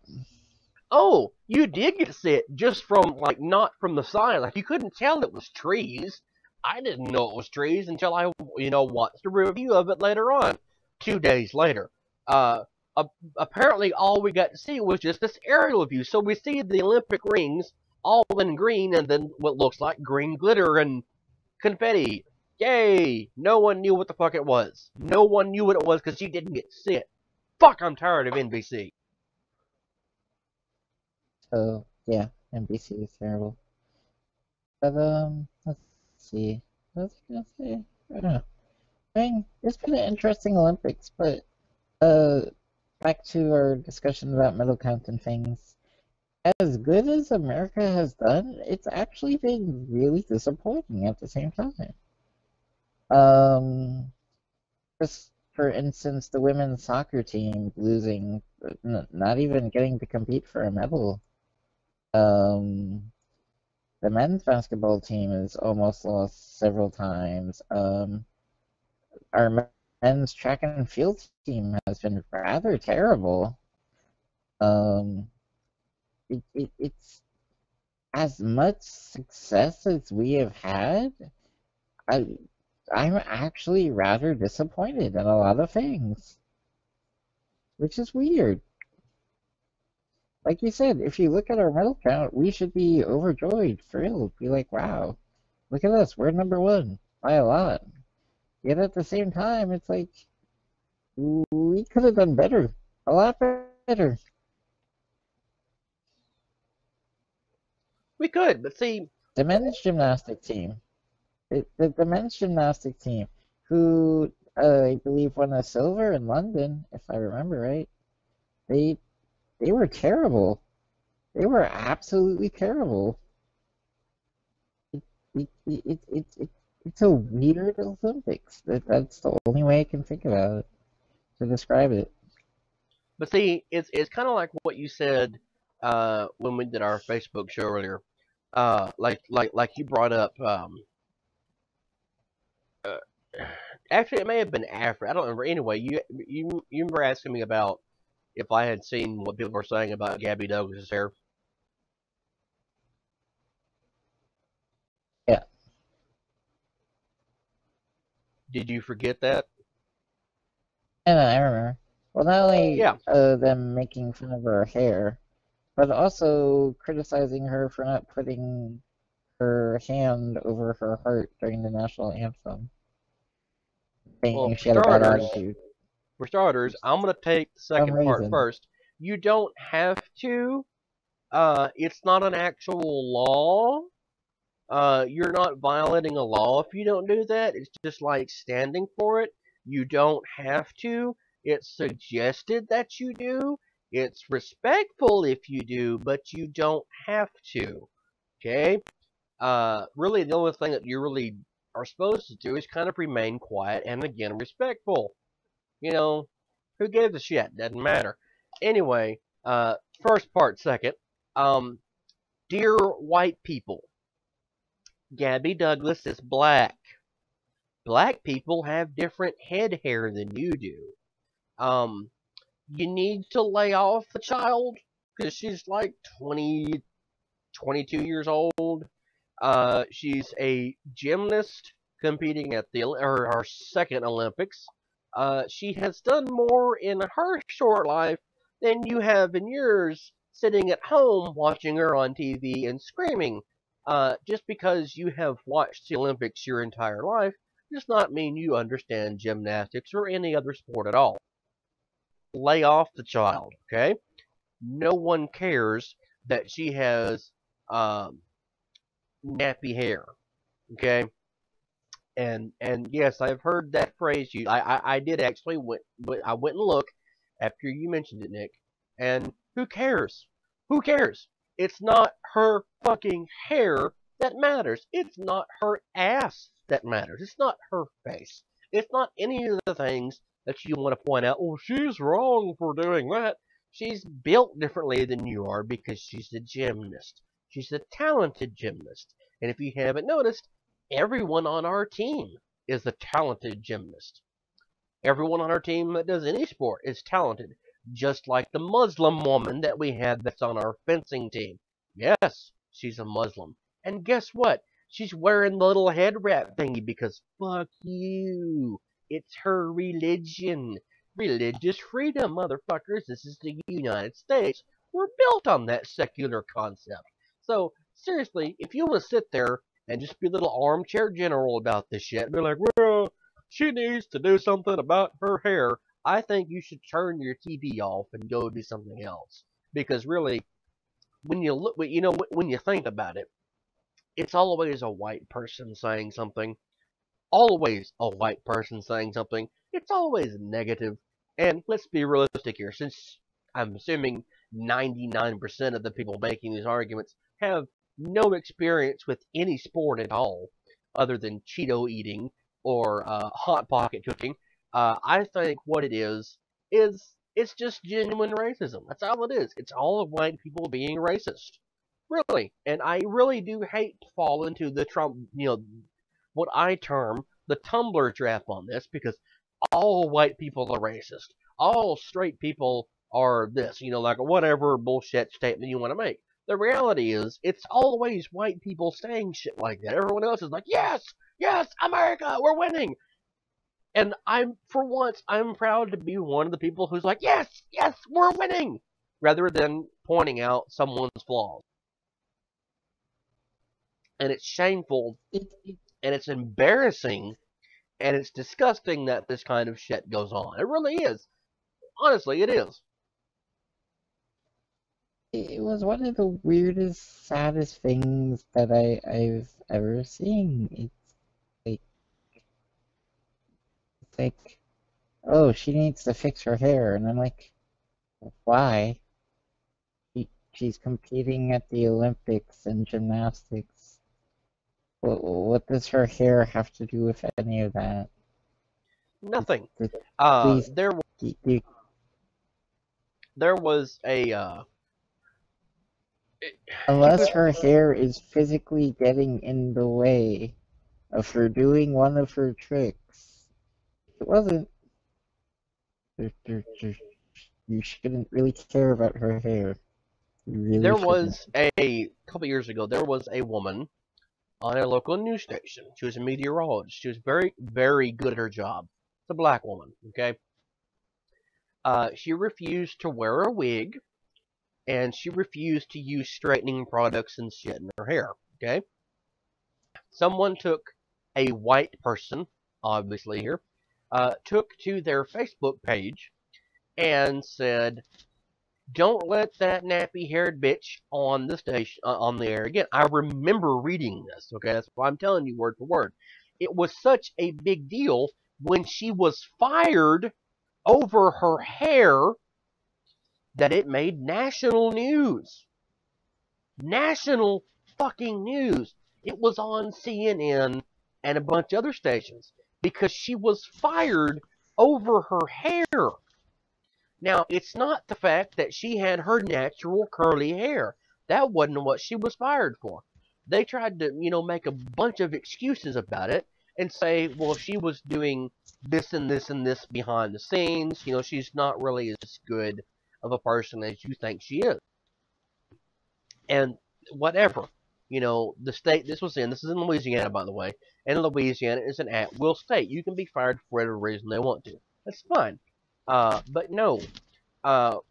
Oh, you did get to see it just from, like, not from the side. Like, you couldn't tell it was trees. I didn't know it was trees until I, watched a review of it later on, 2 days later. Uh, Apparently all we got to see was just this aerial view. So we see the Olympic rings all in green, and then what looks like green glitter and confetti. Yay! No one knew what the fuck it was. No one knew what it was because you didn't get to see it. Fuck, I'm tired of NBC. So, yeah, NBC is terrible. But, let's see. What was I gonna say? I don't know. I mean, it's been an interesting Olympics, but, uh, back to our discussion about medal count and things. As good as America has done, it's actually been really disappointing at the same time. Um, just for instance, the women's soccer team losing, not even getting to compete for a medal. Um, the men's basketball team has almost lost several times. Our men's track and field team has been rather terrible. Um, it's as much success as we have had. I I'm actually rather disappointed in a lot of things, which is weird. Like you said, if you look at our medal count, we should be overjoyed, thrilled, be like, wow, look at us, we're number one by a lot. Yet at the same time, it's like we could have done better, a lot better. We could, but see, The men's gymnastic team, the men's gymnastic team, who I believe won a silver in London, if I remember right, they they were terrible. They were absolutely terrible. It's a weird Olympics. That's the only way I can think about it to describe it. it's kind of like what you said when we did our Facebook show earlier. Like you brought up. Uh, Actually, it may have been after. I don't remember. Anyway, you were asking me about if I had seen what people were saying about Gabby Douglas' hair. Yeah. Did you forget that? And I remember. Well, not only Yeah. them making fun of her hair, but also criticizing her for not putting her hand over her heart during the national anthem, Well, saying she had a bad attitude. for starters, I'm gonna take the For some second part reason. first. You don't have to. It's not an actual law. You're not violating a law if you don't do that. It's just like standing for it. You don't have to. It's suggested that you do. It's respectful if you do, but you don't have to. Okay? Really, the only thing that you really are supposed to do is kind of remain quiet and, again, respectful. You know, who gives a shit? Doesn't matter. Anyway, first part, second. Um, Dear white people, Gabby Douglas is black. Black people have different head hair than you do. Um, you need to lay off the child because she's like 20, 22 years old. She's a gymnast competing at her second Olympics. She has done more in her short life than you have in yours, sitting at home watching her on TV and screaming. Just because you have watched the Olympics your entire life does not mean you understand gymnastics or any other sport at all. Lay off the child, okay? No one cares that she has um, nappy hair, okay? And yes, I've heard that phrase used. I did actually I went and looked after you mentioned it, Nick. And who cares? Who cares? It's not her fucking hair that matters. It's not her ass that matters. It's not her face. It's not any of the things that you want to point out. Oh, she's wrong for doing that. She's built differently than you are because she's a gymnast. She's a talented gymnast. And if you haven't noticed, everyone on our team is a talented gymnast. Everyone on our team that does any sport is talented, just like the Muslim woman that we had that's on our fencing team. Yes, she's a Muslim. And guess what? She's wearing the little head wrap thingy because fuck you. It's her religion. Religious freedom, motherfuckers. This is the United States. We're built on that secular concept. So, seriously, if you want to sit there and just be a little armchair general about this shit, be like, well, she needs to do something about her hair, I think you should turn your TV off and go do something else. Because really, when you look, when you think about it, it's always a white person saying something. Always a white person saying something. It's always negative. And let's be realistic here, since I'm assuming 99% of the people making these arguments have no experience with any sport at all, other than Cheeto eating or hot pocket cooking. I think what it is it's just genuine racism. That's all it is. It's all of white people being racist, really. And I really do hate to fall into the Trump, what I term the Tumblr trap on this, because all white people are racist. All straight people are this, like whatever bullshit statement you want to make. The reality is, it's always white people saying shit like that. Everyone else is like, yes, yes, America, we're winning. And for once, I'm proud to be one of the people who's like, yes, yes, we're winning, rather than pointing out someone's flaws. And it's shameful, and it's embarrassing, and it's disgusting that this kind of shit goes on. It really is. Honestly, it is. It was one of the weirdest, saddest things that I've ever seen. Like, it's like, oh, she needs to fix her hair, and I'm like, why? She's competing at the Olympics in gymnastics. What does her hair have to do with any of that? Nothing. Please, There was a unless her hair is physically getting in the way of her doing one of her tricks. If it wasn't, you shouldn't really care about her hair. You really there shouldn't. was a couple years ago. There was a woman on a local news station. She was a meteorologist. She was very, very good at her job. It's a black woman, okay? She refused to wear a wig, and she refused to use straightening products and shit in her hair, okay? Someone took a white person, obviously here, took to their Facebook page and said, "Don't let that nappy-haired bitch on the station on the air again." I remember reading this. Okay, that's why I'm telling you word for word. It was such a big deal when she was fired over her hair that it made national news. National fucking news. It was on CNN and a bunch of other stations because she was fired over her hair. Now, it's not the fact that she had her natural curly hair. That wasn't what she was fired for. They tried to, make a bunch of excuses about it and say, well, she was doing this and this and this behind the scenes. She's not really as good of a person as you think she is. And whatever. The state this is in Louisiana, by the way. And Louisiana is an at-will state. You can be fired for whatever reason they want to. That's fine. But no,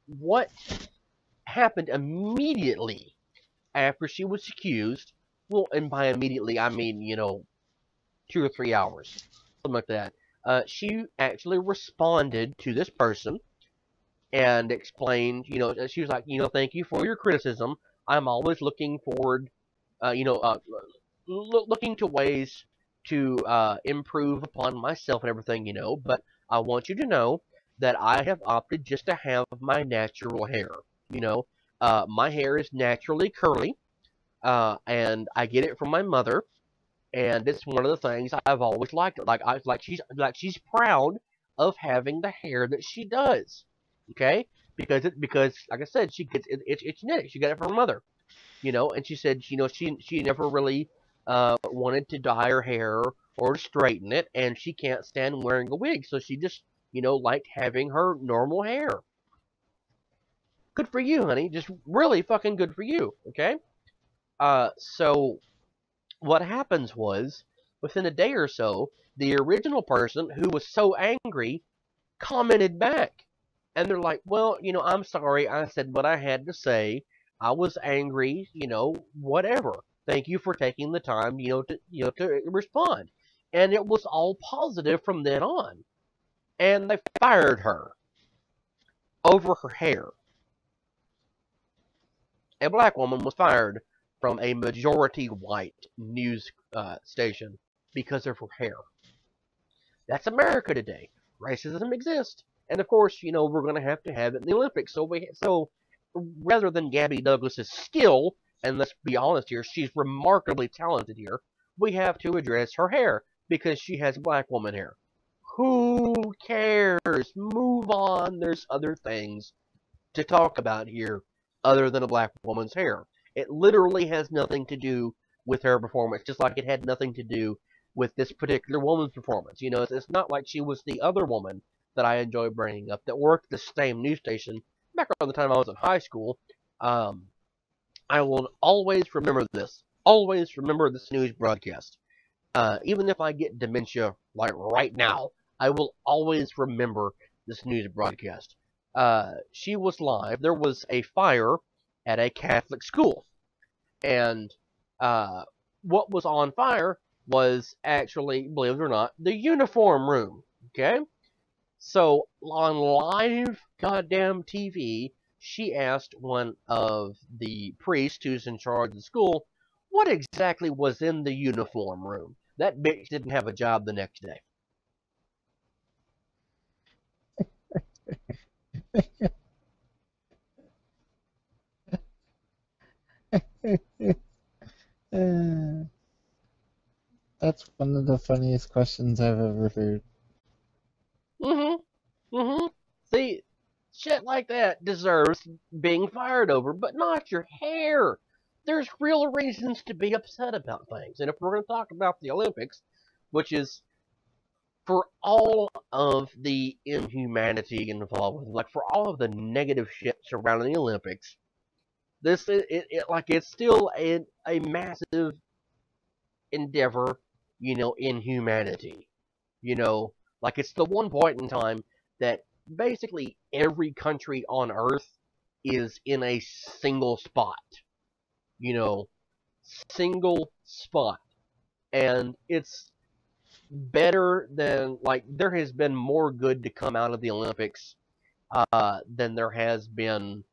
what happened immediately after she was accused, well, and by immediately, I mean, 2 or 3 hours, something like that, she actually responded to this person and explained, she was like, thank you for your criticism. I'm always looking forward, looking to ways to improve upon myself and everything, but I want you to know that I have opted just to have my natural hair. My hair is naturally curly, and I get it from my mother, and it's one of the things I've always liked. She's proud of having the hair that she does. Okay, because like I said, she gets it's genetic. She got it from her mother. And she said, she never really wanted to dye her hair or to straighten it, and she can't stand wearing a wig, so she just liked having her normal hair. Good for you, honey. Just really fucking good for you, okay? So what happens was, within a day or so, the original person who was so angry commented back. And they're like, well, I'm sorry. I said what I had to say. I was angry, whatever. Thank you for taking the time, to respond. And it was all positive from then on. And they fired her over her hair. A black woman was fired from a majority white news station because of her hair. That's America today. Racism exists. And of course, we're going to have it in the Olympics. So rather than Gabby Douglas's skill, and let's be honest here, she's remarkably talented here, we have to address her hair because she has black woman hair. Who cares? Move on. There's other things to talk about here other than a black woman's hair. It literally has nothing to do with her performance, just like it had nothing to do with this particular woman's performance. It's not like she was the other woman that I enjoy bringing up that worked the same news station back around the time I was in high school. I will always remember this. Always remember this news broadcast. Even if I get dementia like right now, I will always remember this news broadcast. She was live. There was a fire at a Catholic school. And what was on fire was actually, believe it or not, the uniform room. Okay? So, on live goddamn TV, she asked one of the priests who's in charge of the school, what exactly was in the uniform room? That bitch didn't have a job the next day. That's one of the funniest questions I've ever heard. See, shit like that deserves being fired over, but not your hair. There's real reasons to be upset about things. And if we're going to talk about the Olympics, which is for all of the inhumanity involved with, like for all of the negative shit surrounding the Olympics, this it's still a massive endeavor, in humanity. Like it's the one point in time that basically every country on Earth is in a single spot. You know, single spot. And it's better than, like, there has been more good to come out of the Olympics than there has been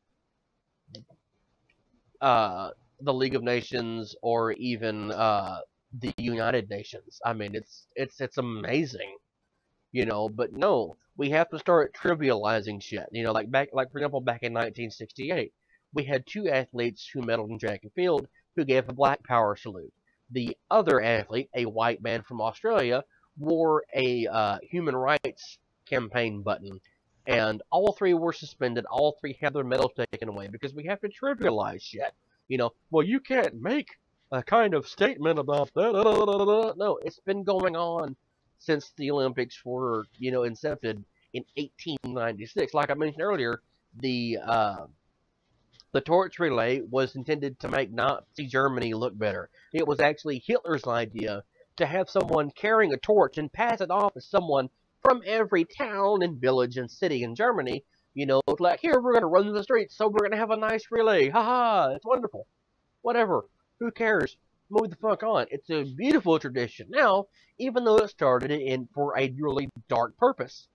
the League of Nations or even the United Nations. I mean, it's amazing, But no, we have to start trivializing shit. Like for example, back in 1968, we had two athletes who medaled in track and field who gave a Black Power salute. The other athlete, a white man from Australia, wore a human rights campaign button. And all three were suspended. All three had their medals taken away because we have to trivialize shit. Well, you can't make a kind of statement about that. No, it's been going on since the Olympics were, incepted in 1896. Like I mentioned earlier, the torch relay was intended to make Nazi Germany look better. It was actually Hitler's idea to have someone carrying a torch and pass it off as someone from every town and village and city in Germany. Like, here, we're going to run to the streets, so we're going to have a nice relay. Ha, it's wonderful. Whatever. Who cares? Move the fuck on. It's a beautiful tradition. Now, even though it started for a really dark purpose,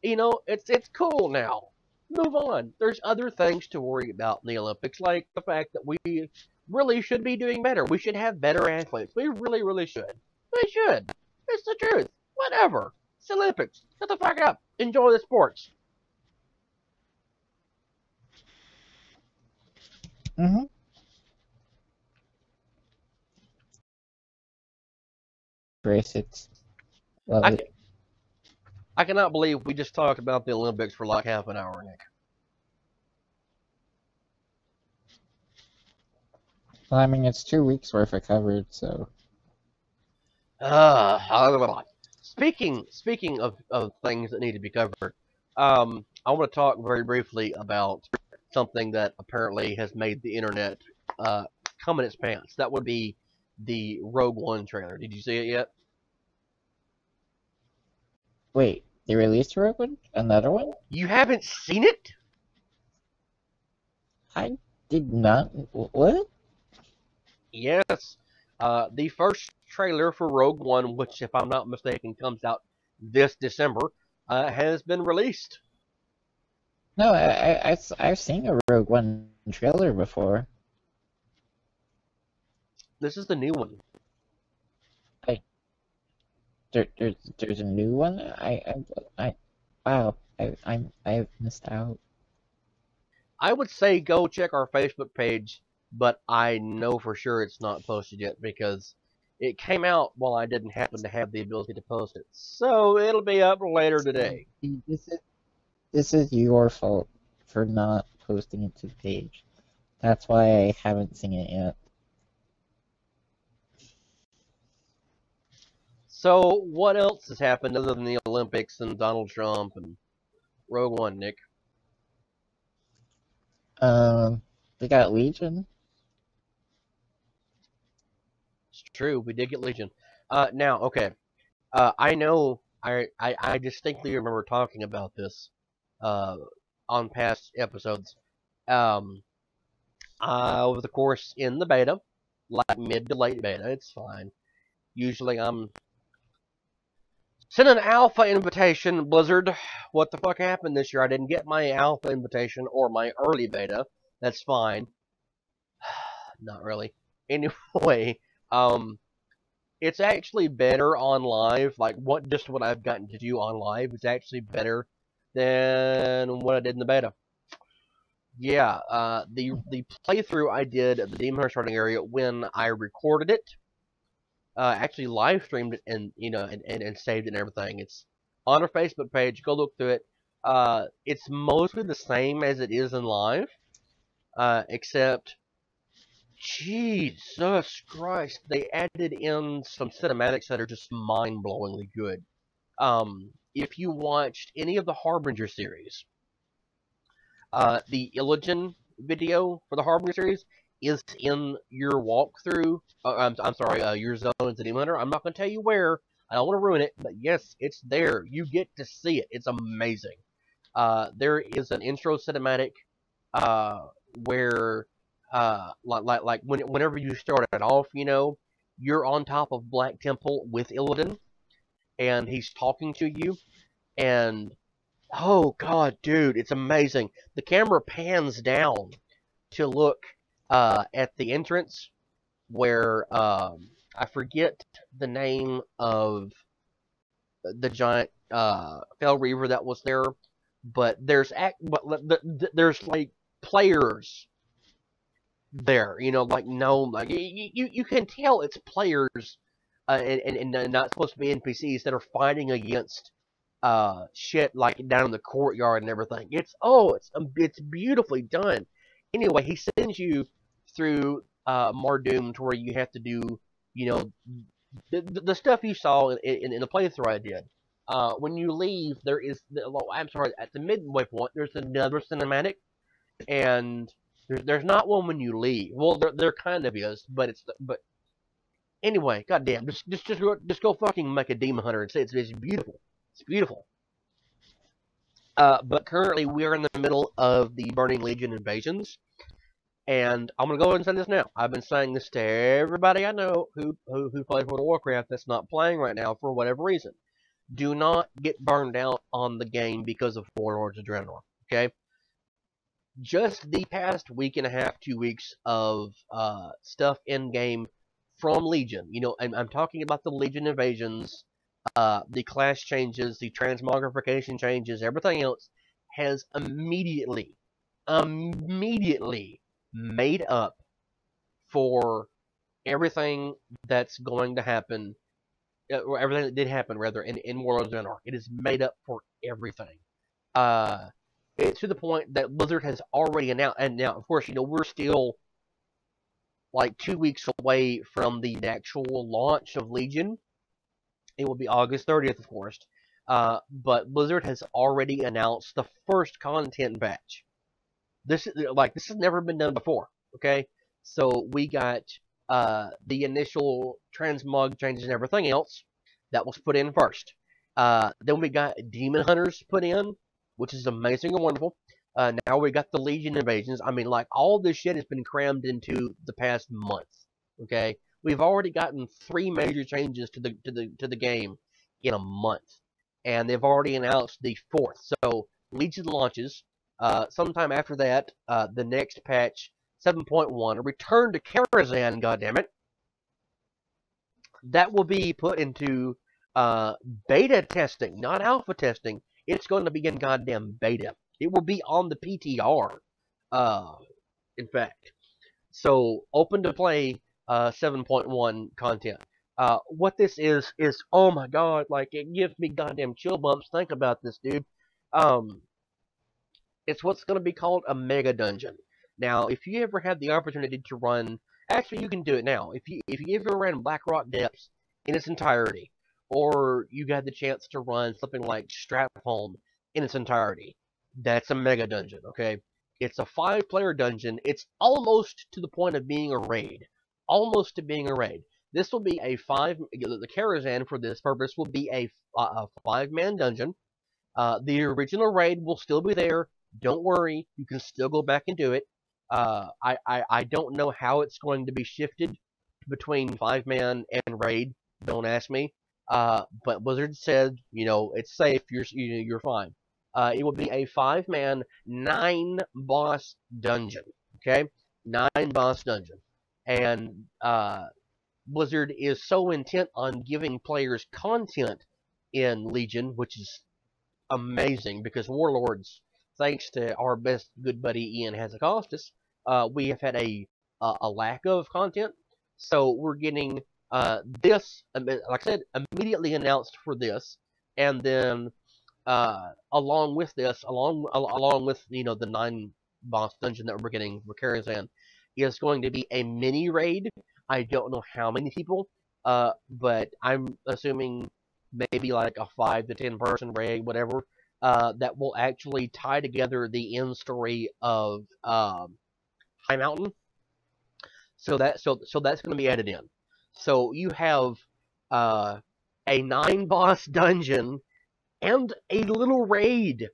it's cool now. Move on. There's other things to worry about in the Olympics, like the fact that we really should be doing better. We should have better athletes. We really, really should. We should. It's the truth. Whatever. It's the Olympics. Shut the fuck up. Enjoy the sports. Mm-hmm. Grace, it's lovely. I cannot believe we just talked about the Olympics for like half an hour, Nick. Well, I mean, it's 2 weeks worth of coverage, so. Speaking of things that need to be covered, I want to talk very briefly about something that apparently has made the internet come in its pants. That would be the Rogue One trailer. Did you see it yet? Wait, they released a Rogue One? Another one? You haven't seen it? I did not. What? Yes. The first trailer for Rogue One, which, if I'm not mistaken, comes out this December, has been released. No, I've seen a Rogue One trailer before. This is the new one. There's a new one. Wow. I've missed out. I would say go check our Facebook page, but I know for sure it's not posted yet because it came out while I didn't happen to have the ability to post it. So it'll be up later today. This is your fault for not posting it to the page. That's why I haven't seen it yet. So what else has happened other than the Olympics and Donald Trump and Rogue One, Nick? They got Legion. It's true, we did get Legion. Now, okay. I know, I distinctly remember talking about this on past episodes. Over the course in the beta, like mid to late beta, it's fine. Usually I'm send an alpha invitation, Blizzard. What the fuck happened this year? I didn't get my alpha invitation or my early beta. That's fine. Not really. Anyway, it's actually better on live. Like what I've gotten to do on live is actually better than what I did in the beta. Yeah, the playthrough I did at the Demon Hunter starting area when I recorded it. Actually live streamed it and and saved it and everything. It's on our Facebook page. Go look through it. It's mostly the same as it is in live, except Jesus Christ, they added in some cinematics that are just mind-blowingly good. If you watched any of the Harbinger series, the Illigen video for the Harbinger series, is in your walkthrough. I'm sorry, your zone as a Demon Hunter. I'm not going to tell you where. I don't want to ruin it, but yes, it's there. You get to see it. It's amazing. There is an intro cinematic where whenever you start it off, you're on top of Black Temple with Illidan, and he's talking to you, and oh god, dude, it's amazing. The camera pans down to look at the entrance where I forget the name of the giant Fell Reaver that was there, but there's like players there, like gnome, like you can tell it's players and not supposed to be NPCs that are fighting against shit like down in the courtyard and everything. It's beautifully done. Anyway, he sends you through Mardoom to where you have to do, the stuff you saw in the playthrough I did. When you leave, I'm sorry, at the midway point, there's another cinematic, and there's not one when you leave. Well, there kind of is, but anyway, goddamn, just go fucking make a Demon Hunter and say it's beautiful. It's beautiful. But currently we are in the middle of the Burning Legion invasions, and I'm gonna go ahead and say this now. I've been saying this to everybody I know who plays World of Warcraft that's not playing right now for whatever reason. Do not get burned out on the game because of Warlords of Draenor. Okay. Just the past week and a half, 2 weeks of stuff in game from Legion. I'm talking about the Legion invasions, the class changes, the transmogrification changes, everything else has immediately made up for everything that's going to happen, or everything that did happen, rather, in World of Draenor. It is made up for everything. It's to the point that Blizzard has already announced, and now, of course, we're still like 2 weeks away from the actual launch of Legion. It will be August 30th, of course. But Blizzard has already announced the first content batch. This has never been done before. Okay, so we got the initial transmog changes and everything else that was put in first. Then we got Demon Hunters put in, which is amazing and wonderful. Now we got the Legion invasions. I mean, like, all this shit has been crammed into the past month. Okay, we've already gotten 3 major changes to the game in a month, and they've already announced the 4th. So Legion launches. Sometime after that, the next patch, 7.1, a return to Karazhan, goddammit, that will be put into beta testing, not alpha testing. It's going to be in goddamn beta. It will be on the PTR, in fact. So, open to play 7.1 content. What this is, oh my god, like, it gives me goddamn chill bumps. Think about this, dude. It's what's going to be called a mega dungeon. Now, if you ever had the opportunity to run, actually, you can do it now. If you ever ran Blackrock Depths in its entirety, or you got the chance to run something like Stratholme in its entirety, that's a mega dungeon. Okay, it's a 5-player dungeon. It's almost to the point of being a raid. Almost to being a raid. This will be a the Karazhan for this purpose will be a 5-man dungeon. The original raid will still be there. Don't worry, you can still go back and do it. I don't know how it's going to be shifted between 5-man and raid. Don't ask me. But Blizzard said, it's safe. You're fine. It will be a 5-man, 9-boss dungeon. Okay, 9-boss dungeon, and Blizzard is so intent on giving players content in Legion, which is amazing because Warlords, thanks to our best good buddy Ian Hazakostas, we have had a lack of content. So we're getting this, like I said, immediately announced for this, and then along with this, along with the 9-boss dungeon that we're getting for Karazhan, is going to be a mini raid. I don't know how many people, but I'm assuming maybe like a 5 to 10 person raid, whatever. That will actually tie together the end story of High Mountain So that's going to be added in. So you have a 9 boss dungeon and a little raid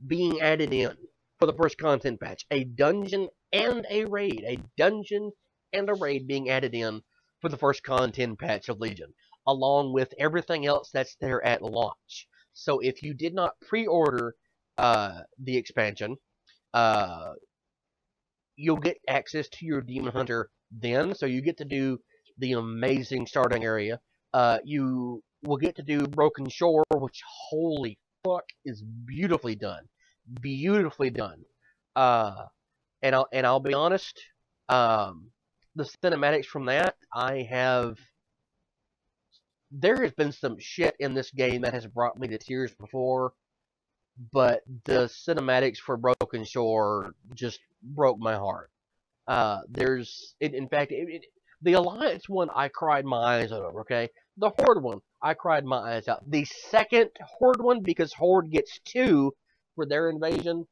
being added in for the first content patch. A dungeon and a raid. A dungeon and a raid being added in for the first content patch of Legion, along with everything else that's there at launch. So if you did not pre-order the expansion, uh, you'll get access to your Demon Hunter then. So you get to do the amazing starting area. You will get to do Broken Shore, which holy fuck is beautifully done, beautifully done. Uh, and I'll be honest, the cinematics from that there has been some shit in this game that has brought me to tears before, but the cinematics for Broken Shore just broke my heart. In fact, the Alliance one, I cried my eyes out over, okay? The Horde one, I cried my eyes out. The second Horde one, because Horde gets 2 for their invasion,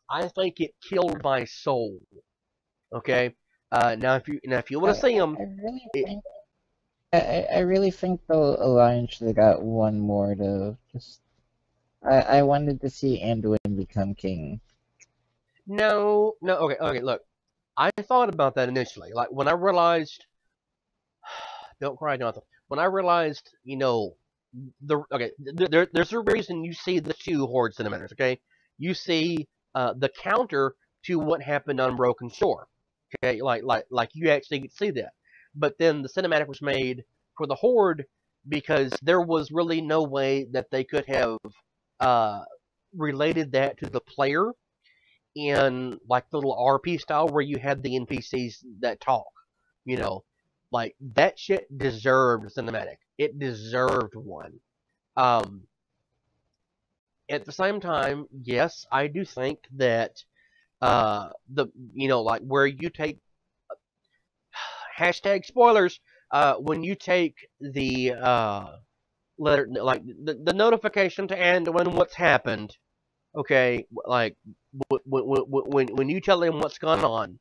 I think it killed my soul, okay? Now, if you want to see them, I really think the Alliance should have got one more though. I wanted to see Anduin become king. no, okay, look. I thought about that initially. Like, when I realized, don't cry, Jonathan. When I realized, there's a reason you see the 2 Horde cinematics, okay? You see the counter to what happened on Broken Shore, okay? Like you actually get to see that. But then the cinematic was made for the Horde because there was really no way that they could have uh, related that to the player in like the little RP style where you had the NPCs that talk. You know, like that shit deserved a cinematic. It deserved one. Um, at the same time, yes, I do think that like where you take hashtag spoilers, when you take the letter, like the notification to Anduin what's happened, okay, like when you tell him what's gone on,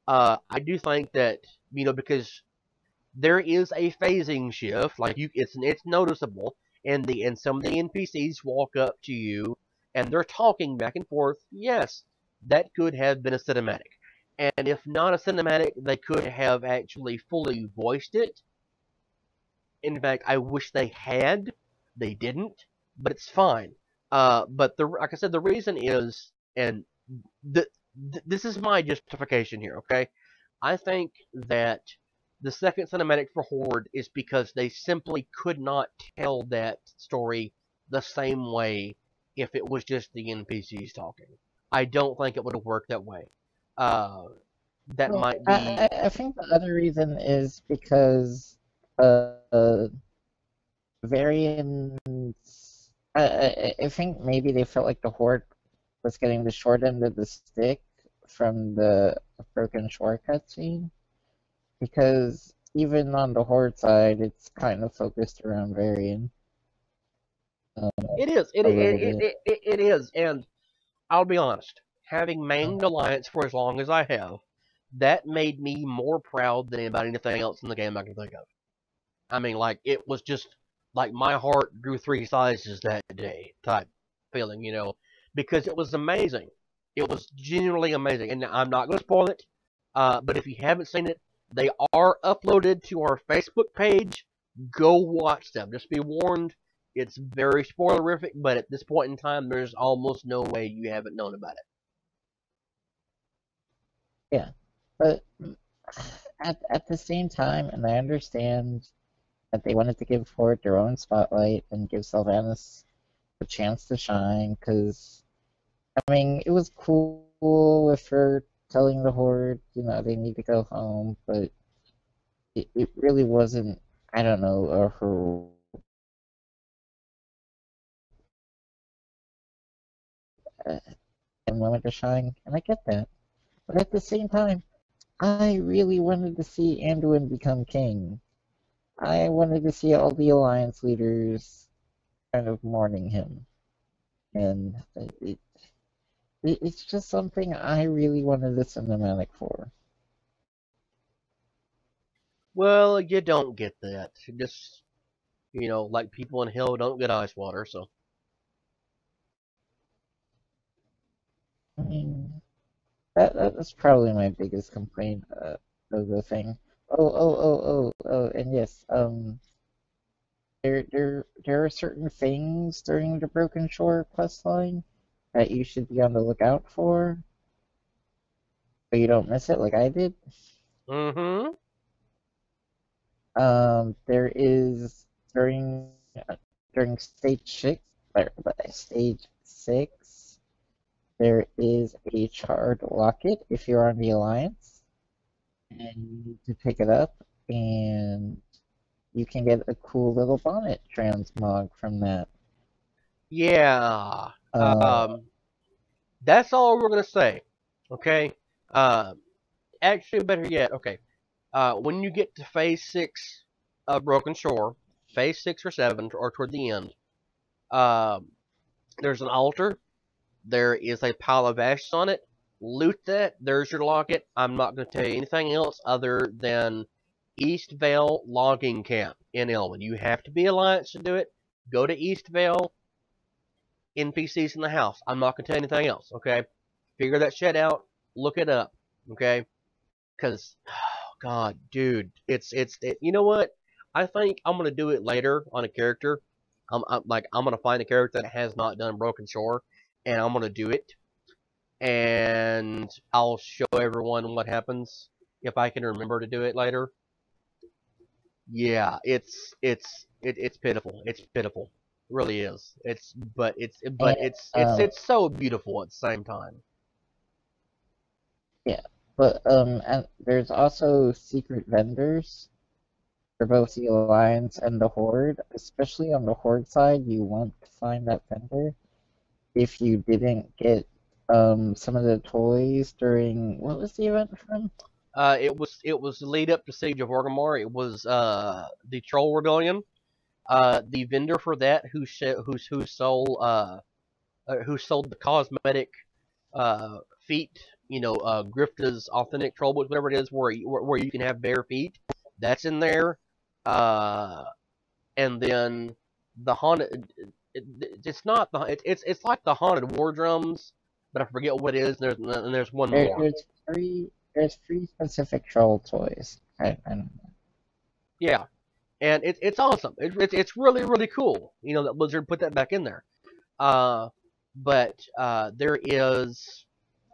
I do think that because there is a phasing shift, like it's noticeable, and some of the NPCs walk up to you and they're talking back and forth. Yes, that could have been a cinematic, and if not a cinematic, they could have actually fully voiced it. In fact, I wish they had. They didn't, but it's fine. But like I said, the reason is, and this is my justification here. Okay, I think that the second cinematic for Horde is because they simply could not tell that story the same way if it was just the NPCs talking. I don't think it would have worked that way. Uh, that Well, might be. I think the other reason is because uh, variants. I think maybe they felt like the Horde was getting the short end of the stick from the Broken Shore cutscene, because even on the Horde side, it's kind of focused around Varian. It is. A little bit. It is. And I'll be honest. Having mained Alliance for as long as I have, that made me more proud than about anything else in the game I can think of. I mean, like, it was just like my heart grew 3 sizes that day type feeling, because it was amazing. It was genuinely amazing. And I'm not going to spoil it, but if you haven't seen it, they are uploaded to our Facebook page. Go watch them. Just be warned, it's very spoilerific, but at this point in time, there's almost no way you haven't known about it. Yeah, but at the same time, and I understand that they wanted to give Horde their own spotlight and give Sylvanas a chance to shine, because, I mean, it was cool with her telling the Horde, they need to go home, but it really wasn't, I don't know, her moment to shine, and I get that. But at the same time, I really wanted to see Anduin become king. I wanted to see all the Alliance leaders kind of mourning him. And it's just something I really wanted a cinematic for. Well, you don't get that. Just, like people in hell don't get ice water, so. I mean, that's probably my biggest complaint of the thing. And yes, there are certain things during the Broken Shore quest line that you should be on the lookout for, so you don't miss it like I did. Mm-hmm. There is during stage six, there is a charred locket if you're on the Alliance, and you need to pick it up, and you can get a cool little bonnet transmog from that. Yeah. Um, That's all we're gonna say. Okay. Uh, Actually, better yet. Okay. When you get to phase 6 of Broken Shore, phase 6 or 7, or toward the end, um, there's an altar. There is a pile of ashes on it. Loot that. There's your locket. I'm not going to tell you anything else other than East Vale Logging Camp in Elwyn. You have to be Alliance to do it. Go to East Vale. NPCs in the house. I'm not going to tell you anything else. Okay. Figure that shit out. Look it up. Okay. Because, oh God, dude, you know what? I think I'm gonna do it later on a character. I'm gonna find a character that has not done Broken Shore, and I'm gonna do it, and I'll show everyone what happens if I can remember to do it later. Yeah, it's pitiful. It's pitiful. It really is. and It's so beautiful at the same time. yeah, and there's also secret vendors for both the Alliance and the Horde. Especially on the Horde side, you want to find that vendor if you didn't get some of the toys during what was the event from? It was the lead up to Siege of Orgrimmar. It was the Troll Rebellion. The vendor for that who sold the cosmetic feet, Grifta's authentic troll boots, whatever it is, where you can have bare feet. That's in there. Uh, and then the haunted. It's not the. It's like the haunted war drums, but I forget what it is. And there's one There, more. there's three there's three specific troll toys. I don't know. Yeah, and it's awesome. It's really really cool. That Blizzard put that back in there. Uh, but there is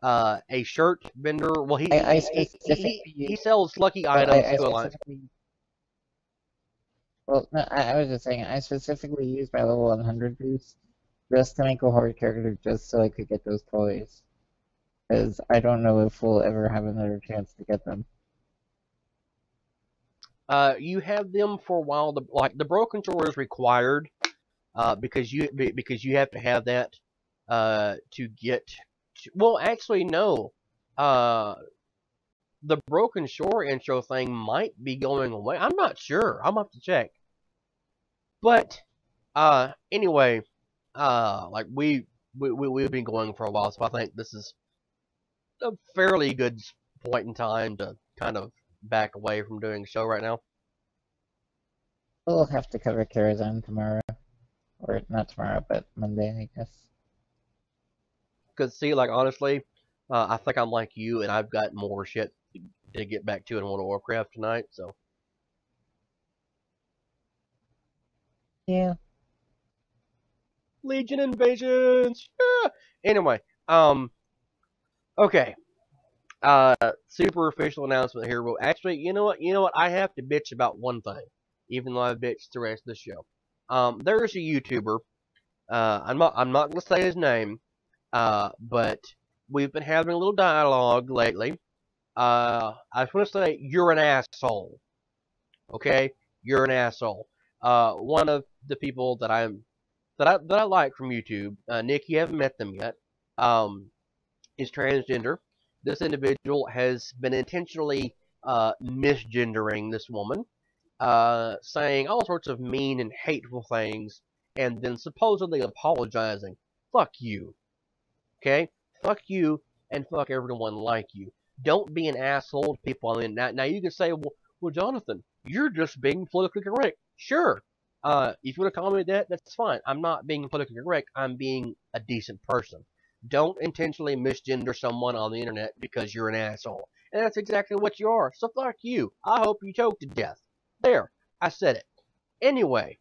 a shirt vendor. Well, I specifically he sells lucky well, items I to Alliance. specifically well no, I was just saying I specifically used my level 100 boost just to make a horde character just so I could get those toys. Because I don't know if we'll ever have another chance to get them. You have them for a while. The broken shore is required because you have to have that to get. Well, actually, no. Uh, the broken shore intro thing might be going away. I'm not sure. I'm gonna have to check. But anyway, like we've been going for a while, so I think this is a fairly good point in time to kind of back away from doing the show right now. We'll have to cover Karazhan tomorrow. Or not tomorrow, but Monday, I guess. Because see, like honestly, I think I'm like you, and I've got more shit to get back to in World of Warcraft tonight. So Yeah. Legion invasions. Yeah. Anyway, okay. Super official announcement here. Well, actually, you know what? I have to bitch about one thing, even though I bitched the rest of the show. There's a YouTuber. I'm not gonna say his name. But we've been having a little dialogue lately. I just want to say you're an asshole. Okay, you're an asshole. One of the people that I like from YouTube, Nick, you haven't met them yet. Is transgender. This individual has been intentionally misgendering this woman, saying all sorts of mean and hateful things, and then supposedly apologizing. Fuck you. Okay? Fuck you and fuck everyone like you. Don't be an asshole to people. I mean, now you can say, Well, Jonathan, you're just being politically correct. Sure. If you want to call me that, that's fine. I'm not being politically correct. I'm being a decent person. Don't intentionally misgender someone on the internet because you're an asshole. And that's exactly what you are. So fuck you. I hope you choke to death. There. I said it. Anyway,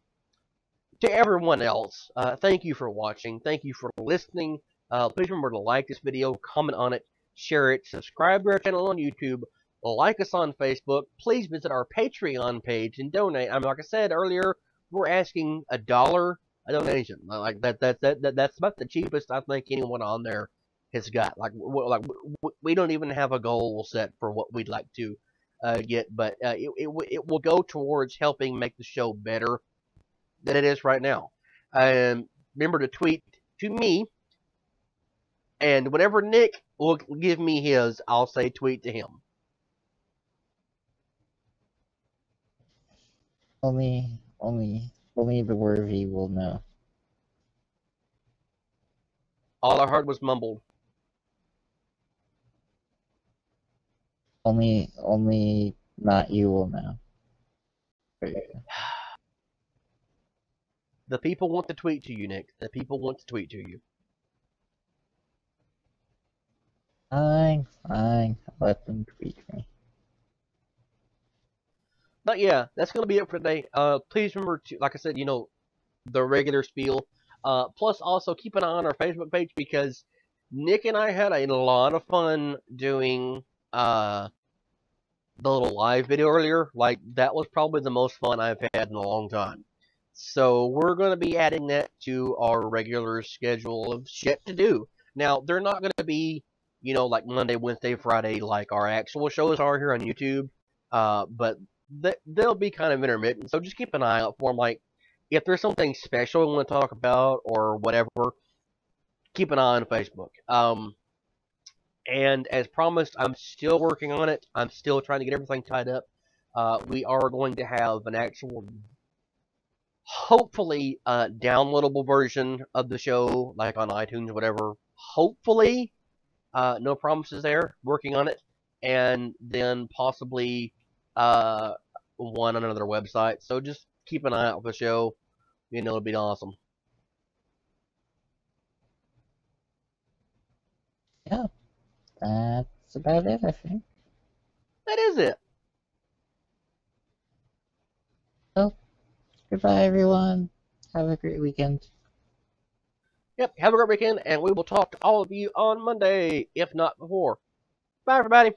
to everyone else, thank you for watching. Thank you for listening. Please remember to like this video, comment on it, share it, subscribe to our channel on YouTube, like us on Facebook. Please visit our Patreon page and donate. I mean, like I said earlier, we're asking $1 a donation. Like that's about the cheapest I think anyone on there has got. We don't even have a goal set for what we'd like to get, but it will go towards helping make the show better than it is right now. Remember to tweet to me, and whenever Nick will give me his, I'll say tweet to him. Only the worthy will know. All I heard was mumbled. Only not you will know. The people want to tweet to you, Nick. The people want to tweet to you. Fine. Let them tweet me. But yeah, that's going to be it for today. Please remember to, like I said, the regular spiel. Plus, also keep an eye on our Facebook page because Nick and I had a lot of fun doing the little live video earlier. Like, that was probably the most fun I've had in a long time. So we're going to be adding that to our regular schedule of shit to do. Now, they're not going to be, like Monday, Wednesday, Friday, like our actual shows are here on YouTube. But they'll be kind of intermittent. So just keep an eye out for them. Like, if there's something special we want to talk about or whatever, keep an eye on Facebook. And as promised, I'm still working on it. I'm still trying to get everything tied up. We are going to have an actual, hopefully, downloadable version of the show, like on iTunes or whatever. Hopefully, no promises there. Working on it. And then possibly one on another website. So just keep an eye out for the show. It'll be awesome. Yeah, that's about it, I think. That is it. Well, goodbye, everyone. Have a great weekend. Yep, have a great weekend, and we will talk to all of you on Monday, if not before. Bye, everybody.